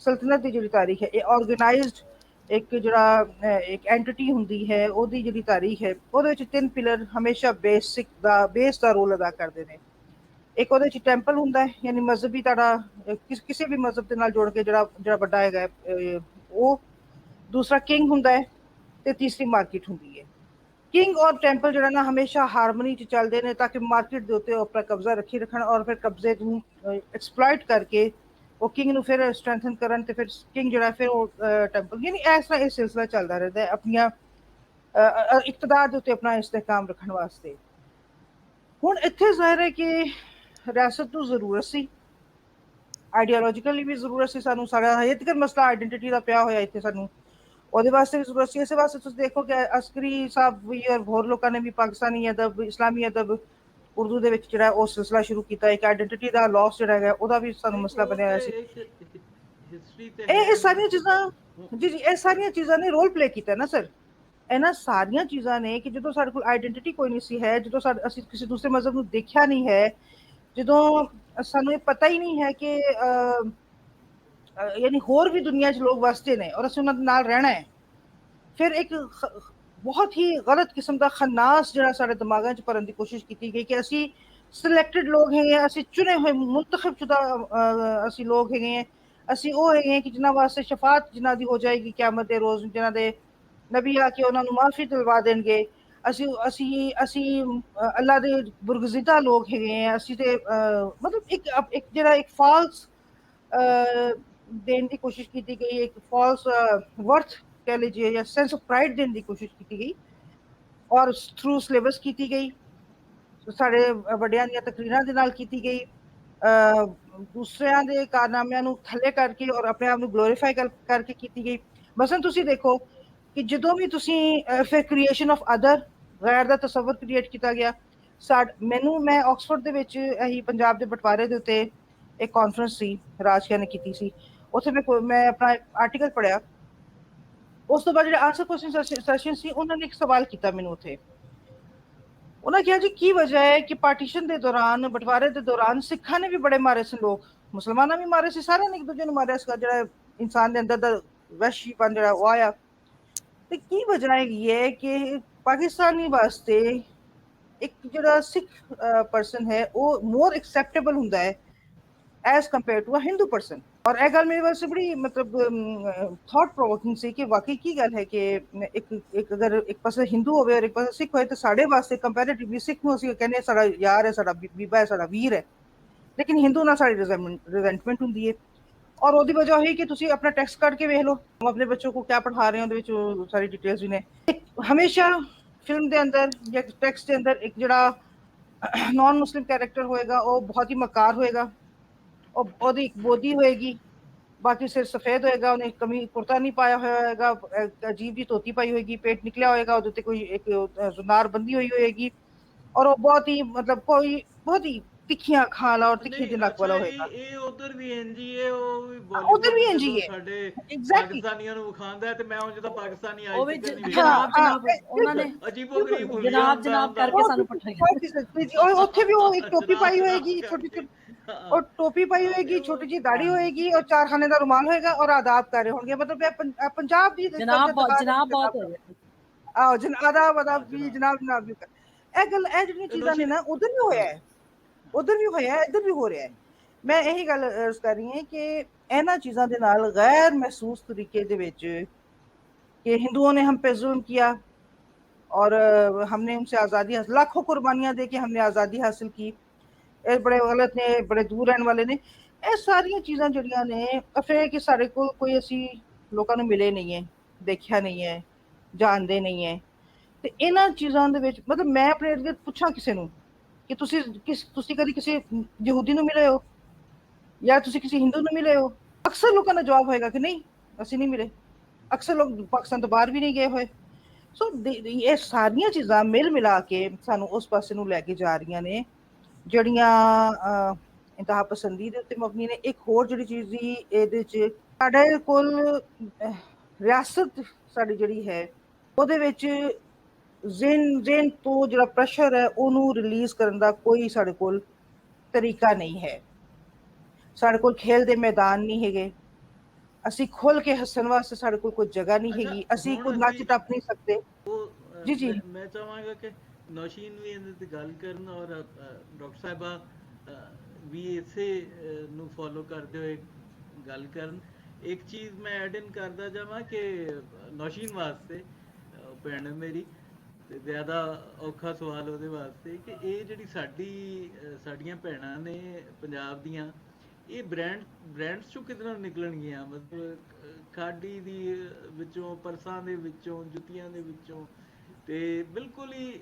ਸਲਤਨਤ ਦੀ ਜਿਹੜੀ ਤਾਰੀਖ ਹੈ, ਇਹ ਆਰਗੇਨਾਈਜ਼ਡ ਇੱਕ ਜਿਹੜਾ ਇੱਕ ਐਂਟੀਟੀ ਹੁੰਦੀ ਹੈ, ਉਹਦੀ ਜਿਹੜੀ ਤਾਰੀਖ ਹੈ, ਉਹਦੇ ਵਿੱਚ 3 ਪਿਲਰ ਹਮੇਸ਼ਾ ਬੇਸ ਦਾ ਰੋਲ ਅਦਾ ਕਰਦੇ ਨੇ। ਇੱਕ ਉਹਦੇ ਵਿੱਚ ਟੈਂਪਲ ਹੁੰਦਾ ਹੈ, ਯਾਨੀ ਮਜ਼ਹਬੀ ਤੁਹਾਡਾ ਕਿਸੇ ਵੀ ਮਜ਼ਹਬ ਦੇ ਨਾਲ ਜੋੜ ਕੇ ਜਿਹੜਾ ਵੱਡਾ ਹੈਗਾ ਉਹ। ਦੂਸਰਾ ਕਿੰਗ ਹੁੰਦਾ ਹੈ, ਤੇ ਤੀਸਰੀ ਮਾਰਕੀਟ ਹੁੰਦੀ ਹੈ। ਕਿੰਗ ਔਰ ਟੈਂਪਲ ਜਿਹੜਾ ਨਾ ਹਮੇਸ਼ਾ ਹਾਰਮਨੀ ਚ ਚੱਲਦੇ ਨੇ, ਤਾਂ ਕਿ ਮਾਰਕੀਟ ਦੇ ਉੱਤੇ ਆਪਣਾ ਕਬਜ਼ਾ ਰੱਖੀ ਰੱਖਣ, ਔਰ ਫਿਰ ਕਬਜ਼ੇ ਨੂੰ ਐਕਸਪਲੋਇਟ ਕਰਕੇ ਉਹ ਕਿੰਗ ਨੂੰ ਫਿਰ ਸਟਰੈਂਥਨ ਕਰਨ, ਤੇ ਫਿਰ ਕਿੰਗ ਜਿਹੜਾ ਫਿਰ ਉਹ ਟੈਂਪਲ, ਯਾਨੀ ਇਸ ਤਰ੍ਹਾਂ ਇਹ ਸਿਲਸਿਲਾ ਚੱਲਦਾ ਰਹਿੰਦਾ ਹੈ ਆਪਣੀਆਂ ਇਕਤਦਾਰ ਦੇ ਉੱਤੇ ਆਪਣਾ ਇਸਤਹਿਕਾਮ ਰੱਖਣ ਵਾਸਤੇ। ਹੁਣ ਇੱਥੇ ਜ਼ਾਹਿਰ ਹੈ ਕਿ ਰਿਆਸਤ ਨੂੰ ਜ਼ਰੂਰਤ ਸੀ, ਆਈਡੀਓਲੋਜੀਕਲੀ ਵੀ ਜ਼ਰੂਰਤ ਸੀ ਸਾਨੂੰ, ਸਾਡਾ ਹਜੇ ਤੱਕ ਮਸਲਾ ਆਈਡੈਂਟੀਟੀ ਦਾ ਪਿਆ ਹੋਇਆ ਇੱਥੇ ਸਾਨੂੰ, ਉਹਦੇ ਵਾਸਤੇ ਵੀ ਜ਼ਰੂਰਤ ਸੀ। ਇਸੇ ਵਾਸਤੇ ਤੁਸੀਂ ਦੇਖੋ ਕਿ ਅਸਕਰੀ ਸਾਹਿਬ ਵੀ ਔਰ ਹੋਰ ਲੋਕਾਂ ਨੇ ਵੀ ਪਾਕਿਸਤਾਨੀ ਅਦਬ, ਇਸਲਾਮੀ ਅਦਬ, ਉਰਦੂ ਦੇ ਵਿੱਚ ਜਿਹੜਾ ਉਹ ਸਿਲਸਿਲਾ ਸ਼ੁਰੂ ਕੀਤਾ। ਇੱਕ ਆਈਡੈਂਟੀਟੀ ਦਾ ਲਾਸ ਜਿਹੜਾ ਹੈਗਾ ਉਹਦਾ ਵੀ ਸਾਨੂੰ ਮਸਲਾ ਬਣਿਆ ਹੋਇਆ ਸੀ। ਹਿਸਟਰੀ ਤੇ ਇਹ ਸਾਰੀਆਂ ਚੀਜ਼ਾਂ ਜੀ ਇਹ ਸਾਰੀਆਂ ਚੀਜ਼ਾਂ ਨੇ ਰੋਲ ਪਲੇ ਕੀਤਾ ਨਾ ਸਰ। ਇਹਨਾਂ ਸਾਰੀਆਂ ਚੀਜ਼ਾਂ ਨੇ ਕਿ ਜਦੋਂ ਸਾਡੇ ਕੋਲ ਆਈਡੈਂਟੀਟੀ ਕੋਈ ਨਹੀਂ ਸੀ ਹੈ, ਜਦੋਂ ਅਸੀਂ ਕਿਸੇ ਦੂਸਰੇ ਮਜ਼ਹਬ ਨੂੰ ਦੇਖਿਆ ਨਹੀਂ ਹੈ, ਜਦੋਂ ਸਾਨੂੰ ਇਹ ਪਤਾ ਹੀ ਨਹੀਂ ਹੈ ਕਿ ਯਾਨੀ ਹੋਰ ਵੀ ਦੁਨੀਆ 'ਚ ਲੋਕ ਵਸਦੇ ਨੇ ਔਰ ਅਸੀਂ ਉਹਨਾਂ ਦੇ ਨਾਲ ਰਹਿਣਾ ਹੈ, ਫਿਰ ਇੱਕ ਬਹੁਤ ਹੀ ਗਲਤ ਕਿਸਮ ਦਾ ਖਨਾਸ ਜਿਹੜਾ ਸਾਡੇ ਦਿਮਾਗਾਂ 'ਚ ਭਰਨ ਦੀ ਕੋਸ਼ਿਸ਼ ਕੀਤੀ ਗਈ ਕਿ ਅਸੀਂ ਸਿਲੈਕਟਡ ਲੋਕ ਹੈਗੇ, ਅਸੀਂ ਚੁਣੇ ਹੋਏ ਮੁੰਤਖਬ ਸ਼ੁਦਾ ਅਸੀਂ ਲੋਕ ਹੈਗੇ ਹਾਂ, ਅਸੀਂ ਉਹ ਹੈਗੇ ਕਿ ਜਿਨ੍ਹਾਂ ਵਾਸਤੇ ਸ਼ਫਾਤ ਜਿਨ੍ਹਾਂ ਦੀ ਹੋ ਜਾਏਗੀ ਕਿਆਮਤ ਦੇ ਰੋਜ਼, ਜਿਨ੍ਹਾਂ ਦੇ ਨਬੀ ਆ ਕੇ ਉਹਨਾਂ ਨੂੰ ਮਾਫੀ ਦਿਲਵਾ ਦੇਣਗੇ। ਅਸੀਂ ਅਸੀਂ ਅਸੀਂ ਅੱਲਾ ਦੇ ਬੁਰਗਜ਼ੀਦਾ ਲੋਕ ਹੈਗੇ ਆ ਅਸੀਂ, ਤੇ ਮਤਲਬ ਇੱਕ ਜਿਹੜਾ ਇੱਕ ਫਾਲਸ ਦੇਣ ਦੀ ਕੋਸ਼ਿਸ਼ ਕੀਤੀ ਗਈ, ਇੱਕ ਫਾਲਸ ਵਰਥ कह लीजिए या सेंस ऑफ प्राइड देने की कोशिश की गई और थ्रू सिलेबस की गई, साढ़े वड्डियां ਦੀਆਂ ਤਕਰੀਰਾਂ ਦੇ ਨਾਲ ਕੀਤੀ ਗਈ, ਦੂਸਰਿਆਂ ਦੇ ਕਾਰਨਾਮਿਆਂ ਨੂੰ ਥੱਲੇ ਕਰਕੇ ਔਰ ਆਪਣੇ ਆਪ ਨੂੰ ਗਲੋਰੀਫਾਈ ਕਰਕੇ ਕੀਤੀ ਗਈ। ਮਸਲਨ ਤੁਸੀਂ ਦੇਖੋ ਕਿ ਜਦੋਂ ਵੀ ਤੁਸੀਂ ਫਿਰ ਕ੍ਰੀਏਸ਼ਨ ਆਫ ਅਦਰ, ਗੈਰ ਦਾ ਤਸਵਰ ਕ੍ਰੀਏਟ ਕੀਤਾ ਗਿਆ। ਮੈਂ ਆਕਸਫੋਰਡ ਦੇ ਵਿੱਚ ਇਹੀ ਪੰਜਾਬ ਦੇ ਬਟਵਾਰੇ ਦੇ ਉੱਤੇ ਇੱਕ ਕਾਨਫਰੰਸ ਸੀ, ਰਾਜਕਿਆ ਨੇ ਕੀਤੀ ਸੀ, ਉੱਥੇ ਮੈਂ ਆਪਣਾ ਆਰਟੀਕਲ ਪੜ੍ਹਿਆ। ਉਸ ਤੋਂ ਬਾਅਦ ਜਿਹੜੇ ਆਨਸਰ ਕੁਐਸਚਨ ਸੈਸ਼ਨ ਸੀ, ਉਹਨਾਂ ਨੇ ਇੱਕ ਸਵਾਲ ਕੀਤਾ ਮੈਨੂੰ ਉੱਥੇ। ਉਹਨਾਂ ਕਿਹਾ ਜੀ ਕੀ ਵਜ੍ਹਾ ਹੈ ਕਿ ਪਾਰਟੀਸ਼ਨ ਦੇ ਦੌਰਾਨ, ਬਟਵਾਰੇ ਦੇ ਦੌਰਾਨ ਸਿੱਖਾਂ ਨੇ ਵੀ ਬੜੇ ਮਾਰੇ ਸੀ ਲੋਕ, ਮੁਸਲਮਾਨਾਂ ਵੀ ਮਾਰੇ ਸੀ, ਸਾਰਿਆਂ ਨੇ ਇੱਕ ਦੂਜੇ ਨੂੰ ਮਾਰਿਆ ਸੀਗਾ, ਜਿਹੜਾ ਇਨਸਾਨ ਦੇ ਅੰਦਰ ਦਾ ਵਹਿਸ਼ੀਪਨ ਜਿਹੜਾ ਉਹ ਆਇਆ। ਤੇ ਕੀ ਵਜ੍ਹਾ ਹੈਗੀ ਹੈ ਕਿ ਪਾਕਿਸਤਾਨੀ ਵਾਸਤੇ ਇੱਕ ਜਿਹੜਾ ਸਿੱਖ ਪਰਸਨ ਹੈ ਉਹ ਮੋਰ ਐਕਸੈਪਟੇਬਲ ਹੁੰਦਾ ਹੈ as compared to a Hindu person. ਔਰ ਇਹ ਗੱਲ ਮੇਰੇ ਵਾਸਤੇ ਬੜੀ ਮਤਲਬ ਥਾਟ ਪ੍ਰੋਵੋਕਿੰਗ ਸੀ ਕਿ ਵਾਕਈ ਕੀ ਗੱਲ ਹੈ ਕਿ ਇੱਕ ਅਗਰ ਇੱਕ ਪਾਸੇ ਹਿੰਦੂ ਹੋਵੇ ਔਰ ਇੱਕ ਪਾਸੇ ਸਿੱਖ ਹੋਏ, ਤਾਂ ਸਾਡੇ ਵਾਸਤੇ ਕੰਪੈਰੇਟਿਵਲੀ ਸਿੱਖ ਨੂੰ ਅਸੀਂ ਕਹਿੰਦੇ ਸਾਡਾ ਯਾਰ ਹੈ, ਸਾਡਾ ਬੀਬਾ ਹੈ, ਸਾਡਾ ਵੀਰ ਹੈ, ਲੇਕਿਨ ਹਿੰਦੂ ਨਾਲ ਸਾਡੀ ਰਿਜ਼ੈਂਟਮੈਂਟ ਹੁੰਦੀ ਹੈ। और ਉਹਦੀ ਵਜ੍ਹਾ ਹੋਈ ਕਿ ਤੁਸੀਂ ਆਪਣਾ ਟੈਕਸਟ ਕੱਢ ਕੇ ਵੇਖ ਲਓ, हम अपने बच्चों को क्या पढ़ा रहे हैं, ਉਹਦੇ ਵਿੱਚ ਸਾਰੀ ਡਿਟੇਲਸ ਵੀ ਨੇ। ਹਮੇਸ਼ਾ ਫਿਲਮ ਦੇ ਅੰਦਰ ਜਾਂ ਟੈਕਸਟ ਦੇ ਅੰਦਰ ਇੱਕ ਜਿਹੜਾ ਨॉन ਮੁਸਲਿਮ ਕੈਰੈਕਟਰ ਹੋਏਗਾ ਉਹ ਬਹੁਤ ਹੀ ਮਕਾਰ ਹੋਏਗਾ, ਉਹਦੀ ਇੱਕ ਬੋਦੀ ਹੋਏਗੀ, ਬਾਕੀ ਸਿਰ ਸਫेद ਹੋਏਗਾ, ਉਹਨੇ ਕਮੀ ਕੁਰਤਾ ਨਹੀਂ ਪਾਇਆ ਹੋਇਆ ਹੋਏਗਾ, ਅਜੀਬ ਜੀ ਧੋਤੀ ਪਾਈ ਹੋਏਗੀ, ਪੇਟ ਨਿਕਲਿਆ ਹੋਏਗਾ, ਉਹਦੇ ਉੱਤੇ ਕੋਈ ਇੱਕ ਜ਼ੁਨਾਰ ਬੰਦੀ ਹੋਈ ਹੋਏਗੀ, ਔਰ ਉਹ ਬਹੁਤ ਹੀ ਮਤਲਬ ਕੋਈ ਬਹੁਤ ਹੀ ਤਿੱਖੀਆਂ ਅੱਖਾਂ ਵਾਲਾ ਔਰ ਤਿੱਖੀ ਜਿਹੀ ਨੱਕ ਵਾਲਾ ਹੋਏਗਾ। ਇਹ ਉਧਰ ਵੀ ਇੰਜ ਹੀ ਹੈ, ਉਹ ਵੀ ਉਧਰ ਵੀ ਬਾਲੀਵੁੱਡ ਇੰਜ ਹੀ ਹੈ ਸਾਡੇ ਐਗਜ਼ੈਕਟਲੀ। ਪਾਕਿਸਤਾਨੀਆਂ ਨੂੰ ਵਿਖਾਉਂਦਾ ਹੈ, ਤੇ ਮੈਂ ਹੁਣ ਜਦੋਂ ਪਾਕਿਸਤਾਨੀ ਉਹ ਵੀ ਅੱਜ ਤੱਕ ਨਹੀਂ ਜਨਾਬ ਵੇਖਿਆ, ਉਹਨਾਂ ਨੇ ਅਜੀਬੋ-ਗਰੀਬ ਹੁਲੀਆ ਜਨਾਬ ਹੁੰਦਾ ਜਨਾਬ ਹੁੰਦਾ। ਕਰਕੇ ਸਾਨੂੰ ਪਠਾਇਆ। ਉੱਥੇ ਵੀ ਉਹ ਇੱਕ ਟੋਪੀ ਪਾਈ ਜਨਾਬ ਹੋਏਗੀ, ਛੋਟੀ ਕਰਕੇ। ਛੋਟੀ ਉਹ ਟੋਪੀ ਪਾਈ ਹੋਏਗੀ, ਛੋਟੀ ਜੀ ਦਾੜੀ ਹੋਏਗੀ ਔਰ ਚਾਰਖਾਨੇ ਦਾ ਰੁਮਾਲ ਹੋਏਗਾ ਔਰ ਆਦਾਬ ਕਰ ਰਹੇ ਹੋਣਗੇ। ਮਤਲਬ ਇਹ ਪੰਜਾਬ ਦੀ ਜਨਾਬ ਬਹੁਤ ਹੋ ਗਿਆ। ਆਓ ਆਦਾਬ ਆਦਾਬ ਵੀ ਜਨਾਬ ਜਨਾਬ ਵੀ। ਇਹ ਗੱਲ ਇਹ ਜਿਹੜੀਆਂ ਚੀਜ਼ਾਂ ਨੇ ਨਾ ਉਧਰ ਵੀ ਹੋਇਆ ਹੈ, ਉਧਰ ਵੀ ਹੋਇਆ ਹੈ, ਇੱਧਰ ਵੀ ਹੋ ਰਿਹਾ ਹੈ। ਮੈਂ ਇਹੀ ਗੱਲ ਅਰਜ਼ ਕਰ ਰਹੀ ਹਾਂ ਕਿ ਇਹਨਾਂ ਚੀਜ਼ਾਂ ਦੇ ਨਾਲ ਗੈਰ ਮਹਿਸੂਸ ਤਰੀਕੇ ਦੇ ਵਿੱਚ कि हिंदुओं ने हम पे जुल्म किया और हमने उनसे आज़ादी, लाखों कुर्बानियां दे के हमने आज़ादी हासिल की, ये बड़े गलत ने, बड़े दूर रहने वाले ने, ਇਹ ਸਾਰੀਆਂ ਚੀਜ਼ਾਂ ਜਿਹੜੀਆਂ ਨੇ ਅਫੇ ਕਿ ਸਾਡੇ ਕੋਲ ਕੋਈ ਅਸੀਂ ਲੋਕਾਂ ਨੂੰ ਮਿਲੇ ਨਹੀਂ ਹੈ, ਦੇਖਿਆ ਨਹੀਂ ਹੈ, ਜਾਣਦੇ ਨਹੀਂ ਹੈ। ਤੇ ਇਹਨਾਂ ਚੀਜ਼ਾਂ ਦੇ ਵਿੱਚ ਮਤਲਬ ਮੈਂ ਆਪਣੇ ਇਰਦ ਗਿਰਦ ਪੁੱਛਾਂ ਕਿਸੇ ਨੂੰ ਕਿ ਤੁਸੀਂ ਕਦੀ ਕਿਸੇ ਯਹੂਦੀ ਨੂੰ ਮਿਲੇ ਹੋ ਜਾਂ ਤੁਸੀਂ ਕਿਸੇ ਹਿੰਦੂ ਨੂੰ ਮਿਲੇ ਹੋ, ਅਕਸਰ ਲੋਕਾਂ ਦਾ ਜਵਾਬ ਹੋਏਗਾ ਕਿ ਨਹੀਂ ਅਸੀਂ ਨਹੀਂ ਮਿਲੇ। ਅਕਸਰ ਲੋਕ ਪਾਕਿਸਤਾਨ ਤੋਂ ਬਾਹਰ ਵੀ ਨਹੀਂ ਗਏ ਹੋਏ। ਸੋ ਇਹ ਸਾਰੀਆਂ ਚੀਜ਼ਾਂ ਮਿਲ ਮਿਲਾ ਕੇ ਸਾਨੂੰ ਉਸ ਪਾਸੇ ਨੂੰ ਲੈ ਕੇ ਜਾ ਰਹੀਆਂ ਨੇ ਜਿਹੜੀਆਂ ਇੰਤਹਾ ਪਸੰਦੀ ਦੇ ਉੱਤੇ ਮਬਨੀ ਨੇ। ਇੱਕ ਹੋਰ ਜਿਹੜੀ ਚੀਜ਼ ਦੀ ਇਹਦੇ 'ਚ ਸਾਡੇ ਕੋਲ ਰਿਆਸਤ ਸਾਡੀ ਜਿਹੜੀ ਹੈ ਉਹਦੇ ਵਿੱਚ ਜ਼ਿਹਨ ਤੋਂ ਜਿਹੜਾ ਪ੍ਰੈਸ਼ਰ ਹੈ ਉਹਨੂੰ ਰਿਲੀਜ਼ ਕਰਨ ਦਾ ਕੋਈ ਸਾਡੇ ਕੋਲ ਤਰੀਕਾ ਨਹੀਂ ਹੈ। ਸਾਡੇ ਕੋਲ ਖੇਲ ਦੇ ਮੈਦਾਨ ਨਹੀਂ ਹੈਗੇ, ਅਸੀਂ ਖੁੱਲ ਕੇ ਹੱਸਣ ਵਾਸਤੇ ਸਾਡੇ ਕੋਲ ਕੋਈ ਜਗ੍ਹਾ ਨਹੀਂ ਅੱਛਾ, ਹੈਗੀ, ਅਸੀਂ ਹੁਣ ਕੋਈ ਨੱਚ ਅਸੀਂ ਟੱਪ ਨਹੀਂ ਸਕਦੇ। ਉਹ ਜੀ ਜੀ ਮੈਂ ਚਾਹਾਂਗਾ ਕਿ ਨੌਸ਼ੀਨ ਵੀ ਇਹਦੇ ਤੇ ਗੱਲ ਕਰਨ ਔਰ ਡਾਕਟਰ ਸਾਹਿਬਾ ਵੀ ਇਸੇ ਨੂੰ ਫੋਲੋ ਕਰਦੇ ਹੋਏ ਗੱਲ ਕਰਨ। ਇੱਕ ਚੀਜ਼ ਮੈਂ ਐਡ ਇਨ ਕਰਦਾ ਜਾਵਾਂ ਕਿ ਨੌਸ਼ੀਨ ਵਾਸਤੇ ਭੈਣ ਹੈ ਮੇਰੀ, ਤੇ ਜ਼ਿਆਦਾ ਔਖਾ ਸਵਾਲ ਉਹਦੇ ਵਾਸਤੇ ਕਿ ਇਹ ਜਿਹੜੀ ਸਾਡੀਆਂ ਭੈਣਾਂ ਨੇ ਪੰਜਾਬ ਦੀਆਂ, ਇਹ ਬ੍ਰਾਂਡਸ ਚੋਂ ਕਿਧਰੋਂ ਨਿਕਲਣਗੀਆਂ? ਮਤਲਬ ਖਾਡੀ ਦੀ ਵਿੱਚੋਂ, ਪਰਸਾਂ ਦੇ ਵਿੱਚੋਂ, ਜੁੱਤੀਆਂ ਦੇ ਵਿੱਚੋਂ, ਤੇ ਬਿਲਕੁਲ ਹੀ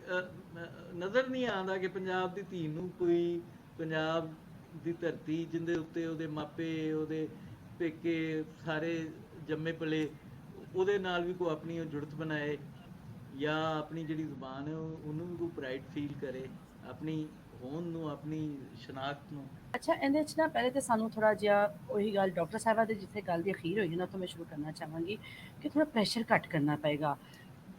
ਨਜ਼ਰ ਨਹੀਂ ਆਉਂਦਾ ਕਿ ਪੰਜਾਬ ਦੀ ਧੀ ਨੂੰ ਕੋਈ ਪੰਜਾਬ ਦੀ ਧਰਤੀ ਜਿੰਦੇ ਉੱਤੇ ਉਹਦੇ ਮਾਪੇ, ਉਹਦੇ ਪੇਕੇ ਸਾਰੇ ਜੰਮੇ ਪਲੇ, ਉਹਦੇ ਨਾਲ ਵੀ ਕੋਈ ਆਪਣੀ ਉਹ ਜੁੜਤ ਬਣਾਏ, ਜਾਂ ਆਪਣੀ ਜਿਹੜੀ ਜ਼ੁਬਾਨ ਹੈ ਉਹਨੂੰ ਵੀ ਕੋਈ ਪ੍ਰਾਈਡ ਫੀਲ ਕਰੇ, ਆਪਣੀ ਹੋਂਦ ਨੂੰ, ਆਪਣੀ ਸ਼ਨਾਖਤ ਨੂੰ। ਅੱਛਾ, ਇਹਦੇ 'ਚ ਨਾ ਪਹਿਲੇ ਤਾਂ ਸਾਨੂੰ ਥੋੜ੍ਹਾ ਜਿਹਾ ਉਹੀ ਗੱਲ ਡਾਕਟਰ ਸਾਹਿਬਾ ਦੇ ਜਿੱਥੇ ਗੱਲ ਦੀ ਅਖੀਰ ਹੋਈ ਨਾ, ਤੋਂ ਮੈਂ ਸ਼ੁਰੂ ਕਰਨਾ ਚਾਹਾਂਗੀ ਕਿ ਥੋੜ੍ਹਾ ਪ੍ਰੈਸ਼ਰ ਘੱਟ ਕਰਨਾ ਪਏਗਾ,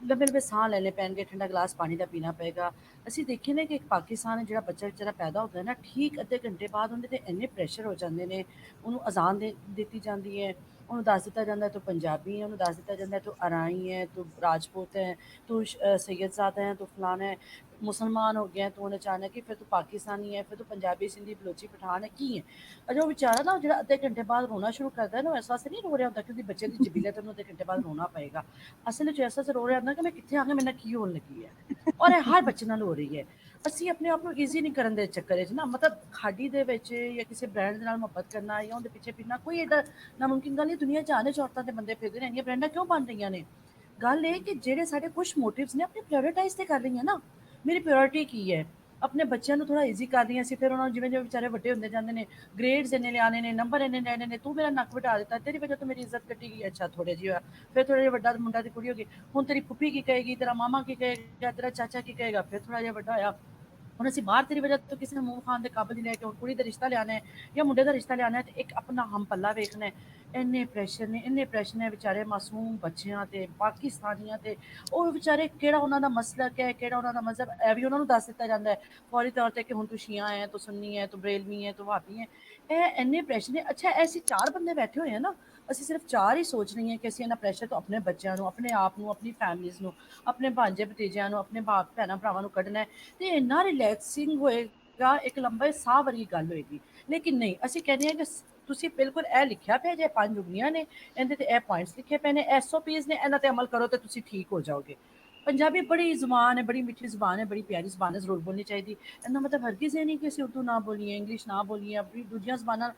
ਲੰਬੇ ਲੰਬੇ ਸਾਹ ਲੈਣੇ ਪੈਣਗੇ, ਠੰਡਾ ਗਲਾਸ ਪਾਣੀ ਦਾ ਪੀਣਾ ਪਏਗਾ। ਅਸੀਂ ਦੇਖੀਏ ਨਾ ਕਿ ਇੱਕ ਪਾਕਿਸਤਾਨ ਜਿਹੜਾ ਬੱਚਾ ਵਿਚਾਰਾ ਪੈਦਾ ਹੁੰਦਾ ਨਾ, ਠੀਕ ਅੱਧੇ ਘੰਟੇ ਬਾਅਦ ਉਹਦੇ 'ਤੇ ਇੰਨੇ ਪ੍ਰੈਸ਼ਰ ਹੋ ਜਾਂਦੇ ਨੇ, ਉਹਨੂੰ ਅਜ਼ਾਨ ਦਿੱਤੀ ਜਾਂਦੀ ਹੈ, ਉਹਨੂੰ ਦੱਸ ਦਿੱਤਾ ਜਾਂਦਾ ਤੂੰ ਪੰਜਾਬੀ ਹੈ, ਉਹਨੂੰ ਦੱਸ ਦਿੱਤਾ ਜਾਂਦਾ ਤੂੰ ਅਰਾਈ ਹੈ, ਤੂੰ ਰਾਜਪੂਤ ਹੈ, ਤੂੰ ਸੈयदज़ादा है, तू फलाना है, मुसलमान हो गया तू अचानक कि फिर तू पाकिस्तानी है, फिर तू पंजाबी सिंधी बलोची पठान है की है। अगर वो बेचारा ना जो अद्धे घंटे बाद रोना शुरू करता है ना, इस वास्ते नहीं रो रहा होता क्योंकि बच्चे की जबीलत है, अद्धे घंटे बाद रोना पएगा। असल च ऐसा रो रहा होता कि मैं कितने आके मेरे की होने लगी है, और हर बच्चे नाल हो रही है। ਅਸੀਂ ਆਪਣੇ ਆਪ ਨੂੰ ਈਜ਼ੀ ਨਹੀਂ ਕਰਨ ਦੇ ਚੱਕਰ ਵਿੱਚ ਨਾ, ਮਤਲਬ ਖਾਡੀ ਦੇ ਵਿੱਚ ਜਾਂ ਕਿਸੇ ਬ੍ਰਾਂਡ ਦੇ ਨਾਲ ਮੁਹੱਬਤ ਕਰਨਾ ਜਾਂ ਉਹਦੇ ਪਿੱਛੇ ਫਿਰਨਾ ਕੋਈ ਐਡਾ ਨਾਮੁਮਕਿਨ ਗੱਲ ਨਹੀਂ। ਦੁਨੀਆ 'ਚ ਆਨੇ ਔਰਤਾਂ ਦੇ ਬੰਦੇ ਫਿਰਦੇ ਨੇ, ਇੰਨੀਆਂ ਬ੍ਰਾਂਡਾਂ ਕਿਉਂ ਬਣ ਰਹੀਆਂ ਨੇ? ਗੱਲ ਇਹ ਕਿ ਜਿਹੜੇ ਸਾਡੇ ਕੁਛ ਮੋਟਿਵਸ ਨੇ ਆਪਣੇ ਪ੍ਰਾਇੋਰਟਾਈਜ਼ ਤੇ ਕਰ ਰਹੀਆਂ ਨਾ। ਮੇਰੀ ਪ੍ਰਾਇੋਰਟੀ ਕੀ ਹੈ? ਆਪਣੇ ਬੱਚਿਆਂ ਨੂੰ ਥੋੜਾ ਈਜ਼ੀ ਕਰ ਰਹੀਆਂ ਸੀ, ਫਿਰ ਉਹਨਾਂ ਨੂੰ ਜਿਵੇਂ ਜਿਵੇਂ ਵਿਚਾਰੇ ਵੱਡੇ ਹੁੰਦੇ ਜਾਂਦੇ ਨੇ, ਗ੍ਰੇਡਸ ਇੰਨੇ ਲਿਆਣੇ ਨੇ, ਨੰਬਰ ਇੰਨੇ ਲੈਣੇ ਨੇ, ਤੂੰ ਮੇਰਾ ਨੱਕ ਵਟਾ ਦਿੱਤਾ, ਤੇਰੀ ਵਜ੍ਹਾ ਤੋਂ ਮੇਰੀ ਇੱਜ਼ਤ ਕੱਟੀ ਗਈ। ਅੱਛਾ ਥੋੜੇ ਜਿਹੀ ਹੋਇਆ, ਫਿਰ ਥੋੜਾ ਜਿਹਾ ਵੱਡਾ ਮੁੰਡਾ ਦੀ ਕੁੜੀ ਹੋ ਗਈ, ਹੁਣ ਤੇਰੀ ਫੁੱਫੀ ਕੀ ਕਹੇਗੀ, ਤੇਰਾ ਮਾਮਾ ਕੀ ਕਹੇਗਾ, ਤੇਰਾ ਚਾਚਾ ਕੀ ਕਹੇਗਾ। ਫਿਰ ਥੋੜਾ ਜਿਹਾ ਵੱਡਾ ਹੋਇਆ, ਹੁਣ ਅਸੀਂ ਬਾਹਰ ਤੇਰੀ ਵਜ੍ਹਾ ਤੋਂ ਕਿਸੇ ਨੂੰ ਮੂੰਹ ਖਾਣ ਦੇ ਕਾਬਿਲ ਨਹੀਂ ਲੈ ਕੇ, ਹੁਣ ਕੁੜੀ ਦਾ ਰਿਸ਼ਤਾ ਲਿਆਣਾ ਹੈ ਜਾਂ ਮੁੰਡੇ ਦਾ ਰਿਸ਼ਤਾ ਲਿਆਣਾ ਹੈ, ਤੇ ਇੱਕ ਆਪਣਾ ਹਮ ਪੱਲਾ ਵੇਖਣਾ ਹੈ। ਇੰਨੇ ਪ੍ਰੈਸ਼ਰ ਨੇ ਵਿਚਾਰੇ ਮਾਸੂਮ ਬੱਚਿਆਂ ਤੇ, ਪਾਕਿਸਤਾਨੀਆਂ ਤੇ। ਉਹ ਵਿਚਾਰੇ ਕਿਹੜਾ ਉਹਨਾਂ ਦਾ ਮਸਲਕ ਹੈ, ਕਿਹੜਾ ਉਹਨਾਂ ਦਾ ਮਜ਼ਹਬ, ਇਹ ਵੀ ਉਹਨਾਂ ਨੂੰ ਦੱਸ ਦਿੱਤਾ ਜਾਂਦਾ ਹੈ ਫੌਰੀ ਤੌਰ ਤੇ ਕਿ ਹੁਣ ਤੂੰ ਸ਼ੀਆ ਹੈ, ਤੂੰ ਸੁੰਨੀ ਹੈ, ਤੂੰ ਬਰੇਲਵੀ ਹੈ, ਤੂੰ ਵਹਾਬੀ ਹੈ। ਇਹ ਇੰਨੇ ਪ੍ਰੈਸ਼ਰ ਨੇ। ਅੱਛਾ, ਐਸੀ 4 ਬੰਦੇ ਬੈਠੇ ਹੋਏ ਆ ਨਾ, ਅਸੀਂ ਸਿਰਫ 4 ਹੀ ਸੋਚ ਰਹੀ ਹਾਂ ਕਿ ਅਸੀਂ ਇਹਨਾਂ ਪ੍ਰੈਸ਼ਰ ਤੋਂ ਆਪਣੇ ਬੱਚਿਆਂ ਨੂੰ, ਆਪਣੇ ਆਪ ਨੂੰ, ਆਪਣੀ ਫੈਮਲੀਜ਼ ਨੂੰ, ਆਪਣੇ ਭਾਂਜੇ ਭਤੀਜਿਆਂ ਨੂੰ, ਆਪਣੇ ਭੈਣਾਂ ਭਰਾਵਾਂ ਨੂੰ ਕੱਢਣਾ ਹੈ, ਤੇ ਇੰਨਾ ਰਿਲੈਕਸਿੰਗ ਹੋਏਗਾ, ਇੱਕ ਲੰਬੇ ਸਾਹ ਵਰਗੀ ਗੱਲ ਹੋਏਗੀ। ਲੇਕਿਨ ਨਹੀਂ, ਅਸੀਂ ਕਹਿੰਦੇ ਹਾਂ ਕਿ ਤੁਸੀਂ ਬਿਲਕੁਲ ਇਹ ਲਿਖਿਆ ਪਿਆ ਜੇ 5 ਉਗਲੀਆਂ ਨੇ, ਇਹਦੇ ਤੇ ਇਹ ਪੁਆਇੰਟਸ ਲਿਖੇ ਪਏ ਨੇ, SOPs ਨੇ, ਇਹਨਾਂ ਤੇ ਅਮਲ ਕਰੋ ਤੇ ਤੁਸੀਂ ਠੀਕ ਹੋ ਜਾਓਗੇ। ਪੰਜਾਬੀ ਬੜੀ ਜ਼ੁਬਾਨ ਹੈ, ਬੜੀ ਮਿੱਠੀ ਜ਼ੁਬਾਨ ਹੈ, ਬੜੀ ਪਿਆਰੀ ਜ਼ੁਬਾਨ ਹੈ, ਜ਼ਰੂਰ ਬੋਲਣੀ ਚਾਹੀਦੀ। ਇਹਦਾ ਮਤਲਬ ਹਰਗਿਜ਼ ਇਹ ਨਹੀਂ ਕਿ ਅਸੀਂ ਉਰਦੂ ਨਾ ਬੋਲੀਏ, ਇੰਗਲਿਸ਼ ਨਾ ਬੋਲੀਏ, ਆਪਣੀ ਦੂਜੀਆਂ ਜ਼ਬਾਨਾਂ।